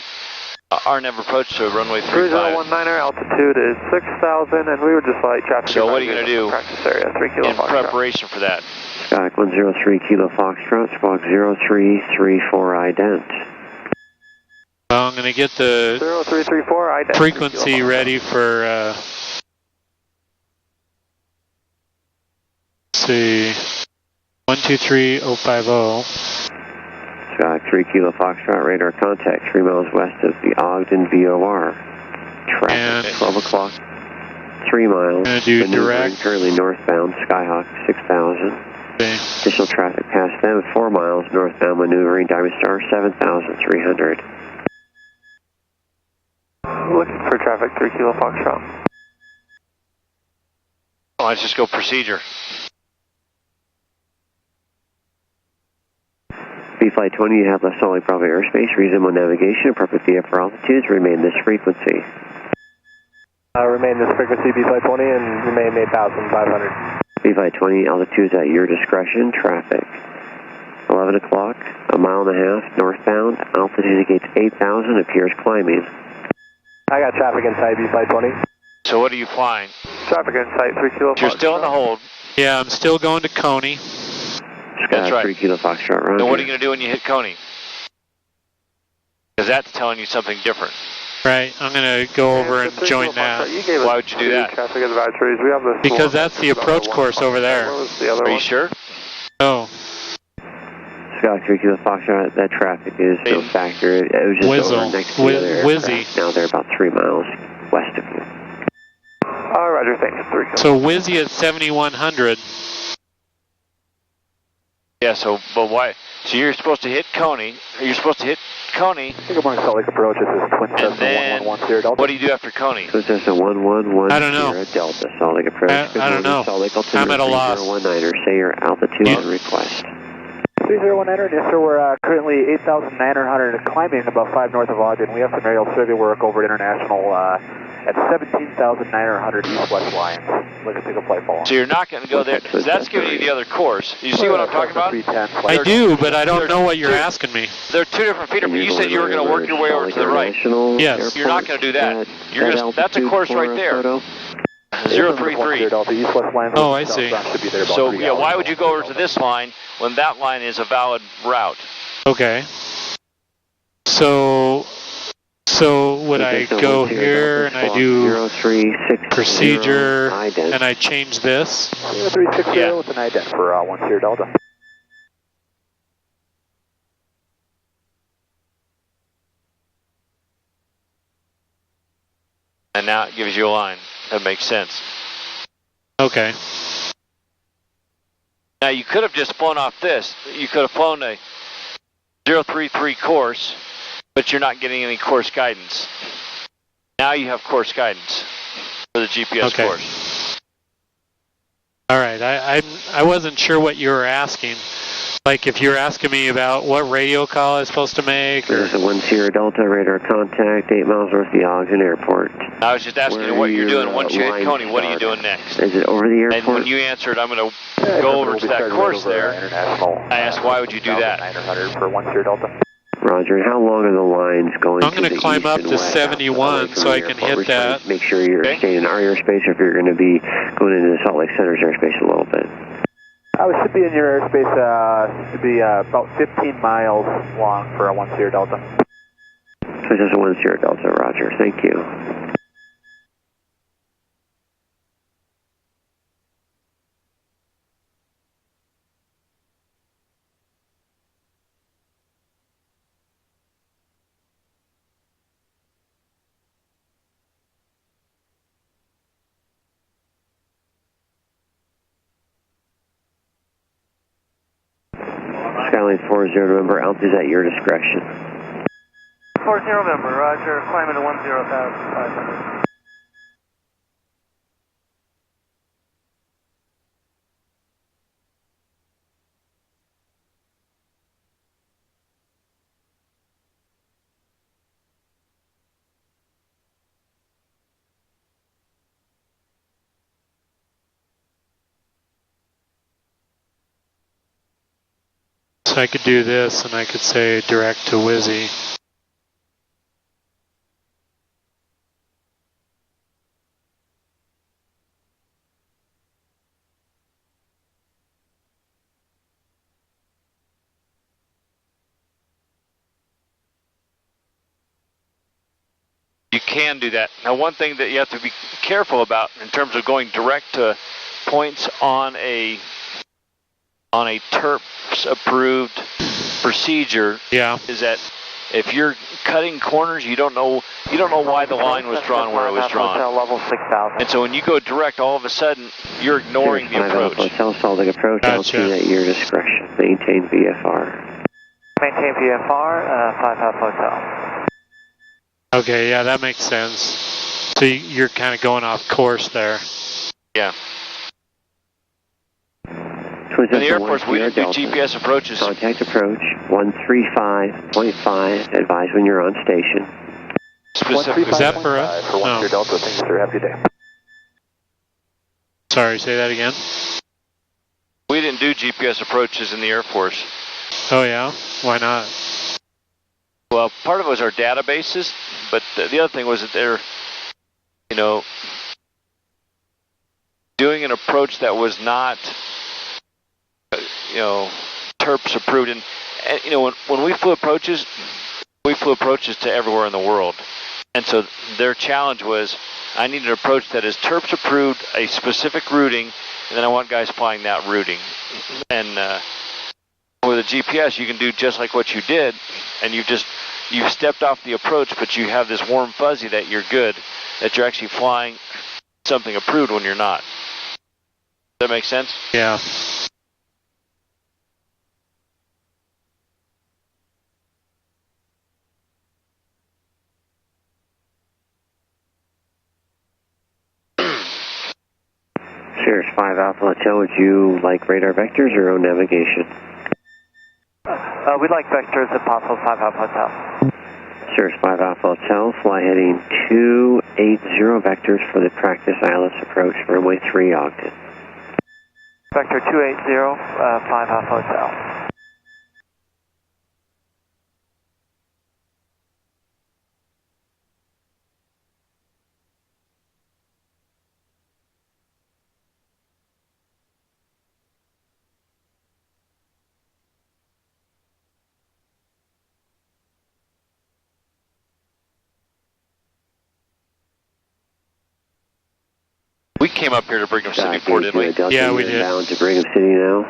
RNAV approach to runway 35. 3019er, altitude is 6,000, and we were just light traffic. So what are you going to do practice area, 3 Kilo in preparation for that? Skyhawk 103 Kilo Foxtrot, Squawk 0334 ident. Well, I'm going to get the 0334 ident. frequency ready for, let's see, 123050. Skyhawk 3 Kilo Foxtrot, radar contact 3 miles west of the Ogden VOR. Traffic 12 o'clock, 3 miles. Going to do maneuvering direct. currently northbound, Skyhawk 6000. Okay. Additional traffic past them, 4 miles northbound maneuvering, Diamond Star 7300. Looking for traffic, 3 Kilo Foxtrot. Oh, let's just go procedure. Flight 20, you have left Salt Lake Bravo airspace, resume on navigation, appropriate VFR altitudes, remain this frequency. Remain this frequency, Flight 20, and remain 8,500. Flight 20, altitudes at your discretion, traffic. 11 o'clock, a mile and a half, northbound, altitude indicates 8,000, appears climbing. I got traffic in sight, Flight 20. So what are you flying? Traffic in sight, 3 Kilo Foxtrot. You're still in the hold. Yeah, I'm still going to Coney. That's right. 3 Kilo Foxtrot, Roger. Then what are you going to do when you hit Coney? Because that's telling you something different. Right, I'm going to go over and join that. Why would you do that? Traffic advisories. We have the Because that's the approach course over there. What was the other Are you one? sure? Oh, Skyhawk 3 Kilo Foxtrot, that traffic is no factor. It was just Whizzle. over next to the other Whizzy. aircraft. Now they're about 3 miles west of you. Roger, thanks, 3 Kilo. so Whizzy at 7100. Yeah, so, but why? So you're supposed to hit Coney. You're supposed to hit Coney. Good morning, Salt Lake approach. This is Twin And then, 1110 Delta. what do you do after Coney? So it's just a 1110 I don't know. Delta, Salt Lake approach. I don't know. Salt Lake altimeter I'm at a loss. 3019er, say your altitude and request. 3019er, yes sir, we're currently 8,900 climbing about 5 north of Ogden. We have some aerial survey work over at International at 17,900 east-west lines. Looking to take a flight follow. So you're not going to go there. So that's giving you the other course. You see what I'm talking about? I do, but I don't know what you're asking me. They're 2 different feeder, but you said you were going to work your way over to the right. Yes. You're not going to do that. You're going to, that's a course right there. 033. Oh, I see. So, yeah, why would you go over to this line when that line is a valid route? Okay. So would I go here and I do procedure and I change this? 0360 with an ident for 10 Delta. And now it gives you a line. That makes sense. Okay. Now you could have just flown off this. You could have flown a 033 course, but you're not getting any course guidance. Now you have course guidance for the GPS course. All right, I wasn't sure what you were asking. Like if you're asking me about what radio call I was supposed to make. There's a 10 Delta radar contact, 8 miles north of the Ogden Airport. I was just asking you what you're doing. Once you hit Coney, what are you doing next? Is it over the airport? And when you answered, I'm going to go over to that course there. I asked, why would you do that? 900 for 10 Delta. Roger, and how long are the lines going I'm going to climb up to 71 so I can hit that. Make sure you're staying in our airspace, or if you're going to be going into the Salt Lake Center's airspace a little bit. We should be in your airspace, should be about 15 miles long for a 10 Delta. So just a 10 Delta, roger, thank you. Skyline 40 November, altitude at your discretion. 40 November, roger, climbing to 10,500. So I could do this and I could say direct to Wizzy. You can do that. Now, one thing that you have to be careful about in terms of going direct to points on a TERPS approved procedure is that if you're cutting corners, you don't know why the line was drawn where it was drawn. Level 6,000. And so when you go direct, all of a sudden you're ignoring the approach. Hotel Salt Lake approach, altitude at your discretion. Maintain VFR. Maintain VFR, 5 Half Hotel. Okay, yeah, that makes sense. So you're kind of going off course there. Yeah. In the airports, we didn't do GPS approaches. Contact approach 135.5. Advise when you're on station. Specifically, is that for us? For 10 Delta, thanks, sir. Happy day. Sorry, say that again. We didn't do GPS approaches in the Air Force. Oh yeah? Why not? Well, part of it was our databases, but the other thing was that they're, doing an approach that was not, TERPS approved. And when we flew approaches to everywhere in the world. And so their challenge was, I need an approach that is TERPS approved, a specific routing, and then I want guys flying that routing. And with a GPS, you can do just like what you did, and you've stepped off the approach, but you have this warm fuzzy that you're good, that you're actually flying something approved when you're not. Does that make sense? Yeah. Sirius 5 Alpha Hotel, would you like radar vectors or own navigation? We'd like vectors if possible, 5 Alpha Hotel. Sirius 5 Alpha Hotel, fly heading 280 vectors for the practice ILS approach, runway 3 Ogden. Vector 280, 5 Alpha Hotel. We came up here to Brigham City before, didn't we? Yeah, we did. Bound to Brigham City now.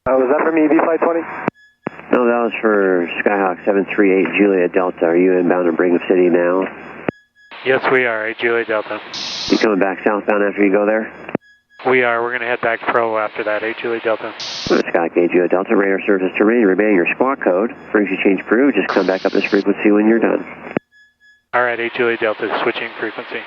Was that for me, V-Flight 20? No, that was for Skyhawk 738 Juliet Delta. Are you inbound to Brigham City now? Yes, we are, Juliet Delta. You coming back southbound after you go there? We are. We're going to head back pro after that. 8 Juliet Delta. Scott Gauge Juliet Delta, radar service terrain, remain your squawk code. Frequency change approved. Just come back up this frequency when you're done. All right, 8 Juliet Delta, switching frequency.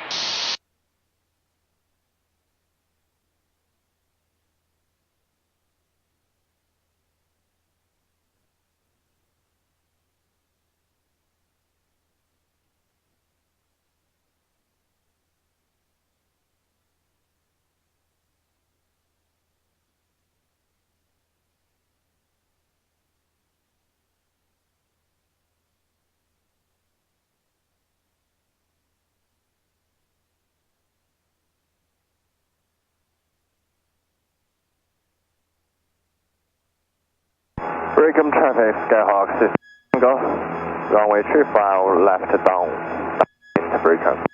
Brigham traffic, Skyhawk system go. Runway 35 left down. Brigham.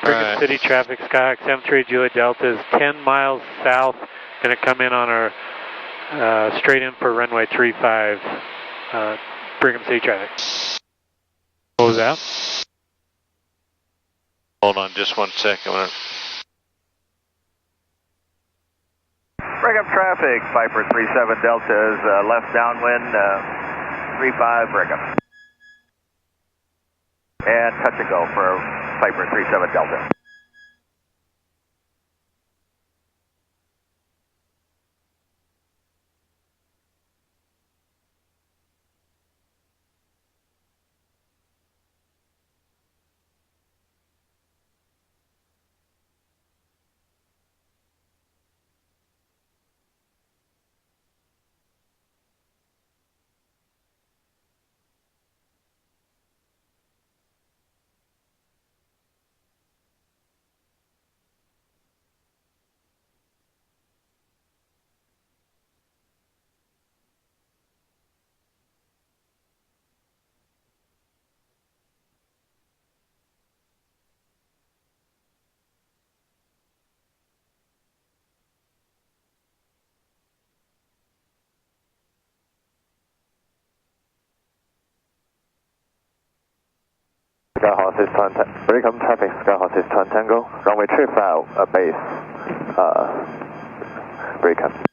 Brigham City traffic, Skyhawk 73 Juliet Delta is 10 miles south. Going to come in on our straight in for runway 35. Brigham City traffic. What was that? Hold on just 1 second. Brigham traffic, Viper 37 Delta is left downwind, 35 Brigham. And touch and go for Viper 37 Delta. Skyhawk is Brigham traffic, Skyhawk is Tango, runway 35 base, Brigham.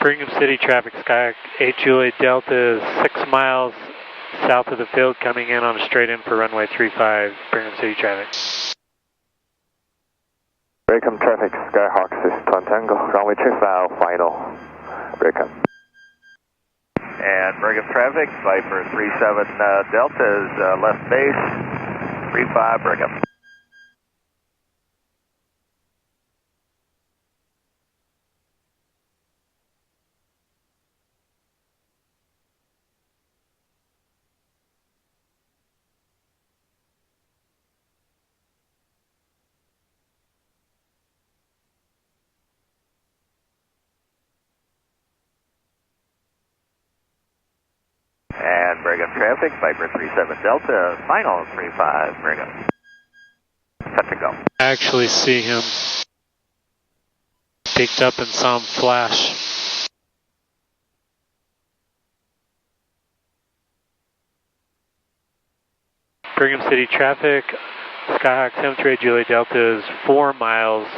Brigham City traffic, Skyhawk 8 Juliet Delta is 6 miles south of the field, coming in on a straight in for runway 35, Brigham City traffic. Brigham traffic, Skyhawk is Tango, runway 35 final, Brigham. And Brigham traffic, Viper 37 Delta is left base, 35 Brigham. And Brigham traffic, Viper 37 Delta, final 35 Brigham. Touch and go. I actually see him picked up and saw him flash. Brigham City traffic, Skyhawk 73 Juliet Delta is 4 miles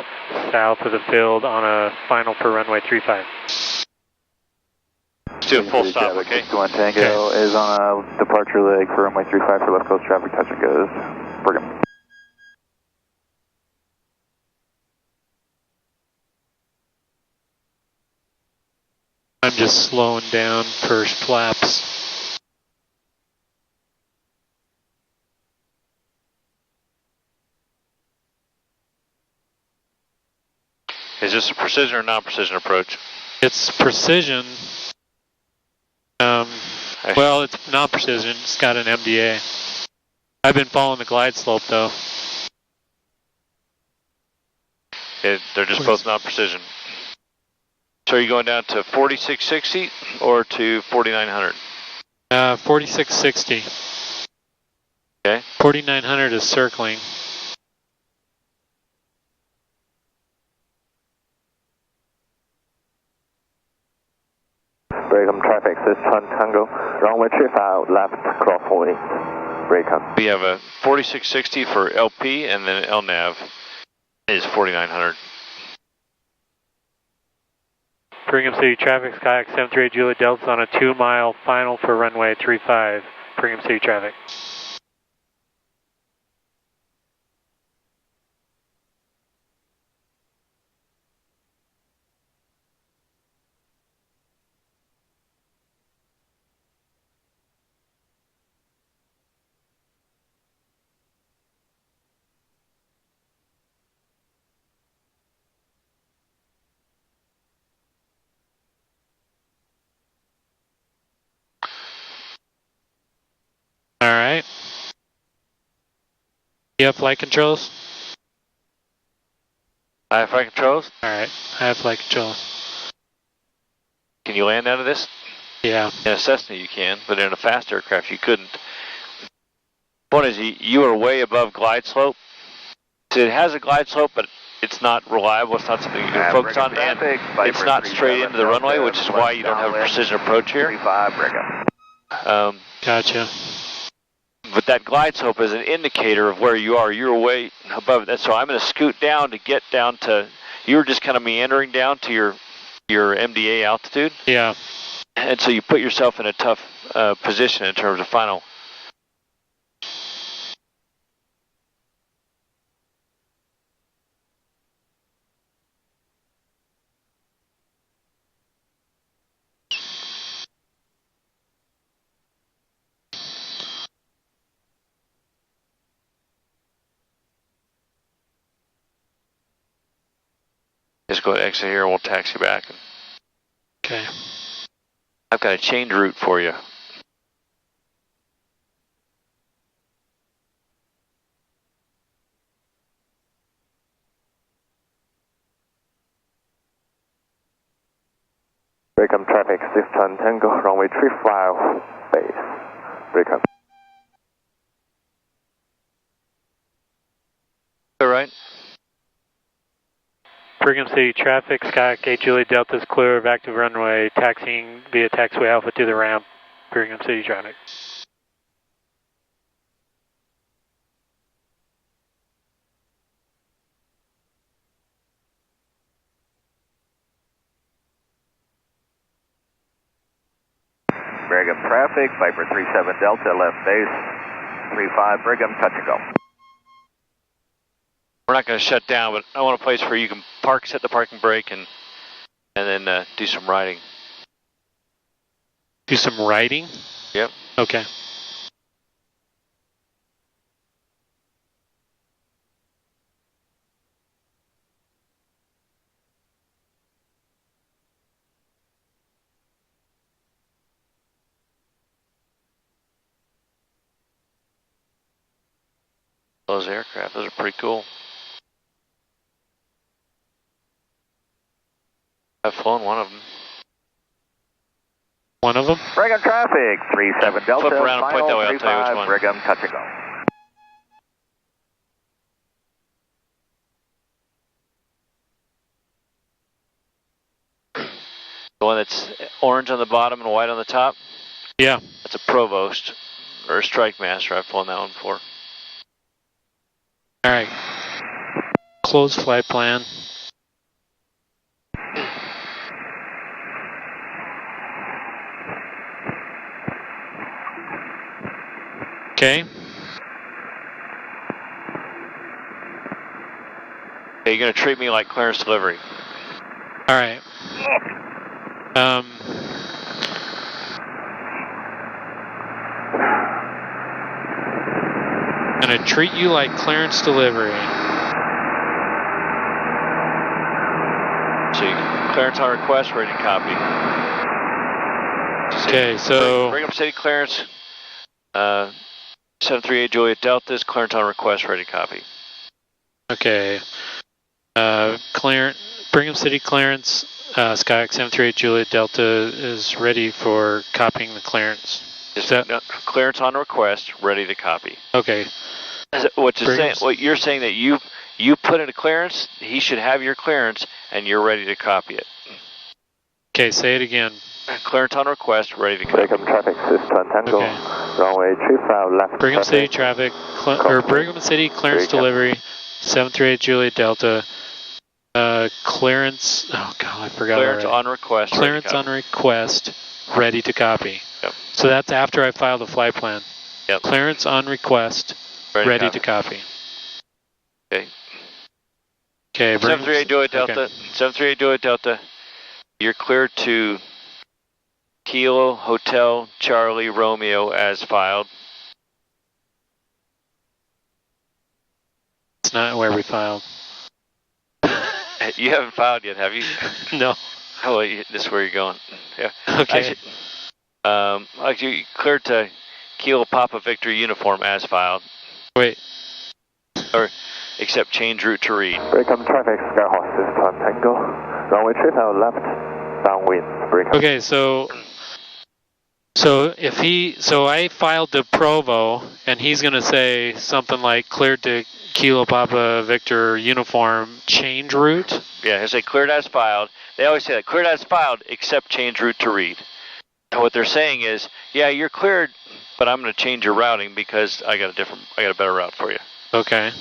south of the field on a final for runway 35. Do a full stop, okay? 1 Tango is on a departure leg for runway 35 for left coast traffic, touch and goes, Brigham. I'm just slowing down first flaps. Is this a precision or non-precision approach? It's precision. Well, it's not precision. It's got an MDA. I've been following the glide slope, though. They're just both non-precision. So are you going down to 4660 or to 4900? 4660. Okay. 4900 is circling. Breakham traffic, 6 Tango, runway 35 left, crosswind, Breakham. We have a 4660 for LP, and then LNAV is 4900. Brigham City traffic, Skyx 738 Juliet Delta on a 2-mile final for runway 35. Brigham City traffic. All right. You have flight controls? I have flight controls. All right, I have flight controls. Can you land out of this? Yeah. In a Cessna you can, but in a fast aircraft you couldn't. One is you are way above glide slope. So it has a glide slope, but it's not reliable. It's not something you can focus on, and it's not straight into the runway, which is why you don't have a precision approach here. Gotcha. But that glide slope is an indicator of where you are. You're way above that, so I'm going to scoot down to get down to. You're just kind of meandering down to your MDA altitude. Yeah. And so you put yourself in a tough position in terms of final. Just go ahead and exit here and we'll taxi back. Okay. I've got a changed route for you. Breakham traffic, 6 Tango, runway 35, base. Breakham. All right. Brigham City traffic, Skyx 8 Juliet Delta is clear of active runway, taxiing via taxiway Alpha to the ramp. Brigham City traffic. Brigham traffic, Viper 37 Delta, left base, 35 Brigham, touch and go. We're not going to shut down, but I want a place where you can park, set the parking brake, and then do some riding. Do some riding? Yep. Okay. Those aircraft, those are pretty cool. I've flown one of them. One of them? Brigham traffic, 37 Delta, Flip around and point that way, I'll tell you which one. Brigham, touch and go. The one that's orange on the bottom and white on the top? Yeah. That's a Provost, or a Strike Master. I've flown that one before. All right. Close flight plan. Okay. Okay, you're going to treat me like clearance delivery. All right. I'm going to treat you like clearance delivery. So clearance on request, ready to copy. Okay, so Brigham City clearance, 738 Juliet Delta is clearance on request, ready to copy. Okay. Brigham City clearance, Skyx 738 Juliet Delta is ready for copying the clearance. Clearance on request, ready to copy. Okay. What you're saying that you put in a clearance, he should have your clearance, and you're ready to copy it. Okay, say it again. Clearance on request, ready to copy. Brigham traffic, System Tango. Okay. Runway 35 left. Brigham City traffic, Brigham City clearance delivery, 738 Juliet Delta. Clearance. Oh God, I forgot. Clearance on request. Clearance on request, ready to copy. Yep. So that's after I file the flight plan. Yep. Clearance on request, ready to copy. Okay. Okay. 738 Juliet Delta. Okay. 738 Juliet Delta. You're cleared to Kilo Hotel Charlie Romeo as filed. It's not where we filed. You haven't filed yet, have you? No. Oh, wait, this is where you're going. Yeah. Okay. Actually, you cleared to Kilo Papa Victor uniform as filed. Wait. Or except change route to read. Brigham traffic, Skyhawk System Tango. Runway 35 left. Downwind. Brigham. Okay, so I filed to Provo, and he's gonna say something like cleared to Kilo Papa Victor uniform change route. Yeah, he'll say cleared as filed. They always say that cleared as filed except change route to read. And what they're saying is, yeah, you're cleared, but I'm going to change your routing because I got a better route for you. Okay.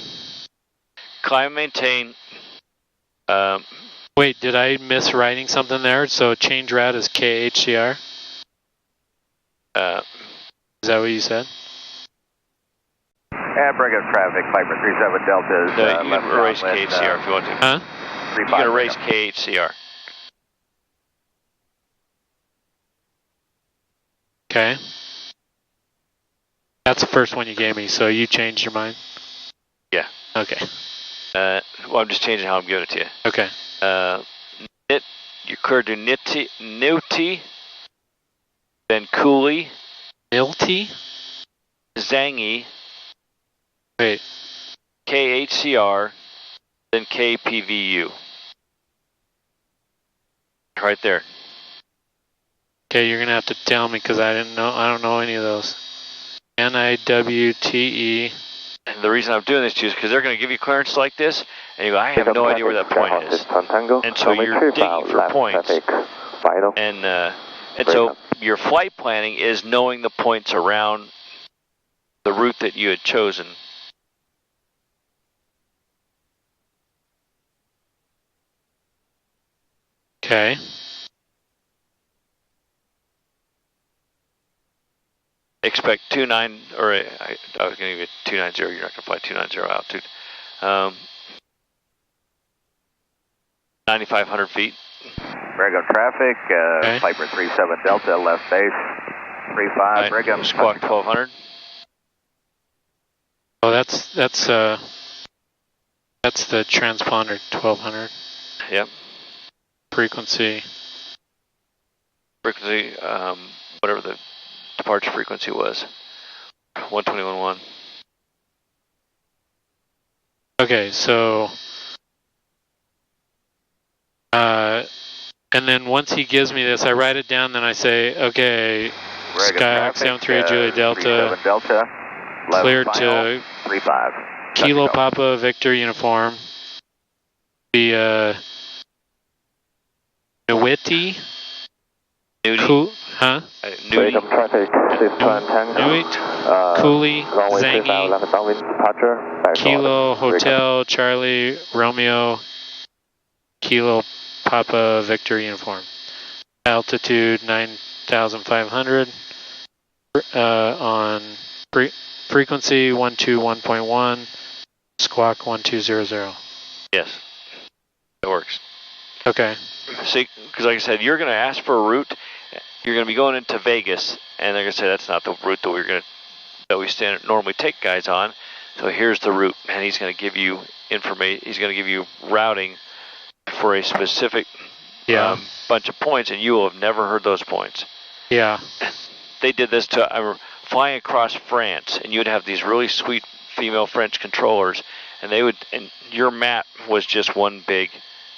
Climb and maintain. Wait, did I miss writing something there? So change route is KHCR? Is that what you said? Brigham traffic, Piper 37 Delta is you can erase KHCR if you want to. Huh? You can erase KHCR. Okay. That's the first one you gave me, so you changed your mind? Yeah. Okay. Well, I'm just changing how I'm giving it to you. Okay. You cleared to Nilti, then Cooley. Nilti? Zangi. Wait. KHCR, then KPVU. Right there. Okay, you're gonna have to tell me because I don't know any of those. NIWTE. And the reason I'm doing this to you is because they're going to give you clearance like this, and you go, I have no idea where that point is. And so you're digging for points. And so your flight planning is knowing the points around the route that you had chosen. Okay. Expect 29, or I was going to get 290, you're not going to fly 290 altitude. 9,500 feet. Brigham traffic, Piper 37 Delta, left base, 35, Brigham. Squawk 1200. Oh, that's the transponder 1200. Yep. Frequency, whatever the departure frequency was, 121.1. Okay, so, and then once he gives me this, I write it down, then I say, okay, Skyhawk 73 Juliet Delta, cleared to 35. Kilo Papa Victor uniform, the Newiti? Newty. Huh? Newty. Traffic, Nuit, Cooley, Zangi, Kilo Hotel Charlie Romeo, Kilo Papa Victor uniform. Altitude 9,500 on frequency 121.1, squawk 1200. Yes, it works. Okay. See, because like I said, you're going to ask for a route. You're going to be going into Vegas, and they're going to say that's not the route that we normally take guys on. So here's the route, and he's going to give you information. He's going to give you routing for a specific bunch of points, and you will have never heard those points. Yeah. They did this to flying across France, and you'd have these really sweet female French controllers, and your map was just one big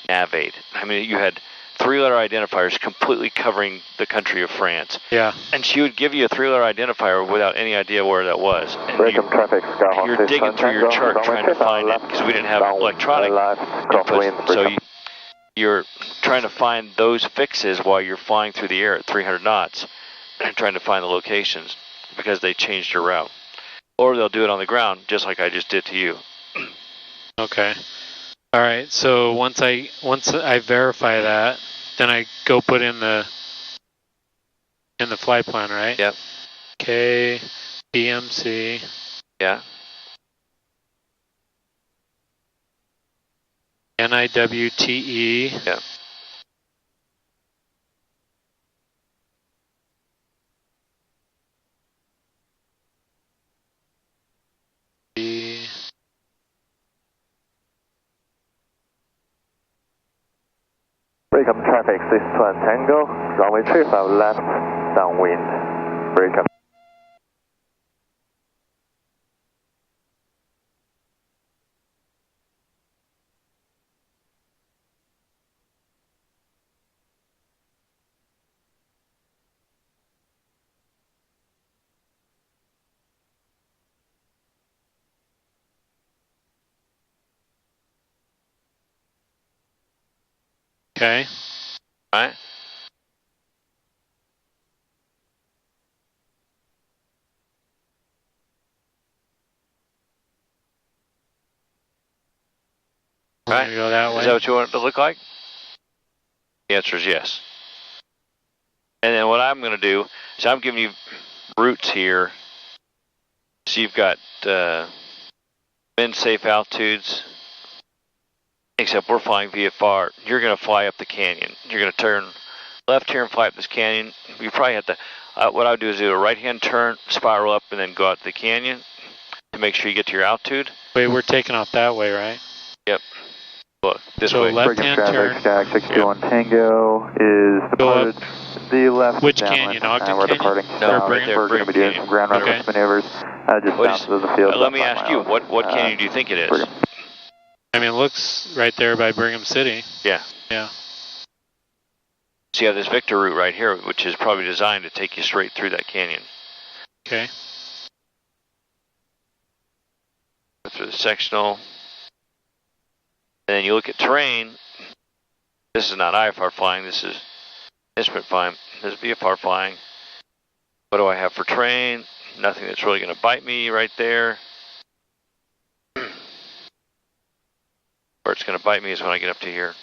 nav aid. I mean, you had 3-letter identifiers completely covering the country of France. Yeah. And she would give you a 3-letter identifier without any idea where that was. And you're digging through your chart trying to find it because we didn't have electronic inputs. So you're trying to find those fixes while you're flying through the air at 300 knots and trying to find the locations because they changed your route. Or they'll do it on the ground, just like I just did to you. Okay. All right. So once I verify that, then I go put in the flight plan, right? Yep. KBMC. Yeah. NIWTE. Yeah. Break up traffic 61 Tango, runway 35 left, downwind. Break up. Okay. All right. All right. Go that way. Is that what you want it to look like? The answer is yes. And then what I'm going to do is I'm giving you routes here. So you've got wind safe altitudes, except we're flying VFR. You're going to fly up the canyon. You're going to turn left here and fly up this canyon. You probably have to, what I would do is do a right-hand turn, spiral up, and then go out to the canyon to make sure you get to your altitude. Wait, we're taking off that way, right? Yep. Look, this so way. Left-hand turn. Stack 61 Tango is departed the left. Which canyon? Ogden we're Canyon? departing No, south. right there. We're going to be doing some ground reference maneuvers just south of the field. Let me ask you, what canyon do you think it is? I mean, it looks right there by Brigham City. Yeah. Yeah. So you have this Victor route right here, which is probably designed to take you straight through that canyon. Okay. Go through the sectional. And then you look at terrain. This is not IFR flying, this is instrument flying. This is VFR flying. What do I have for terrain? Nothing that's really going to bite me right there. Where it's going to bite me is when I get up to here.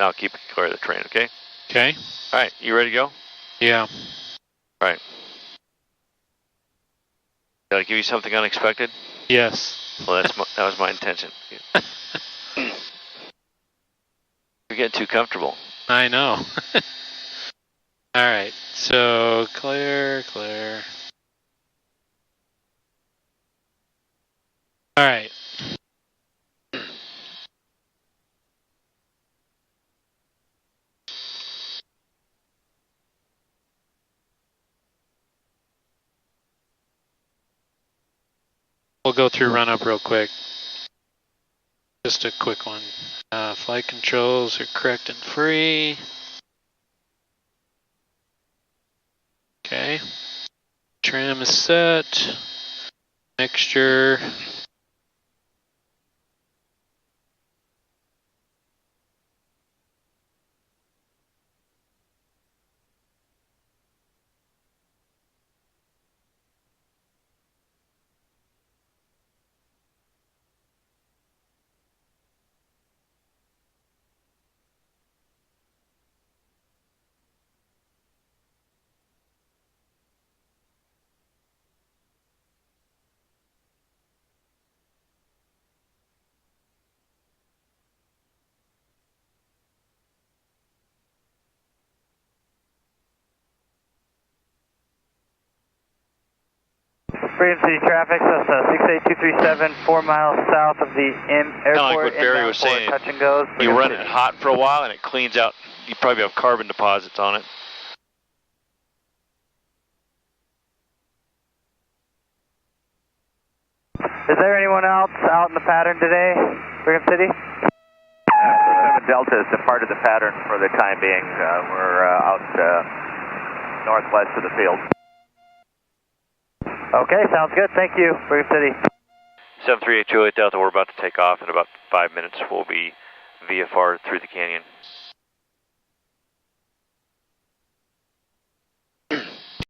Now I'll keep it clear of the terrain, okay? Okay. All right, you ready to go? Yeah. All right. Did I give you something unexpected? Yes. Well, that was my intention. You're getting too comfortable. I know. All right, so clear. All right. We'll go through run up real quick. Just a quick one. Flight controls are correct and free. Okay. Trim is set. Mixture. Brigham City traffic, so 68237, 4 miles south of the airport. Like what Barry was saying, touch and goes. You run it hot for a while and it cleans out. You probably have carbon deposits on it. Is there anyone else out in the pattern today, Brigham City? Delta has departed the pattern for the time being. We're out northwest of the field. Okay, sounds good. Thank you. Brigham City. 738 Juliet Delta, we're about to take off in about 5 minutes. We'll be VFR through the canyon.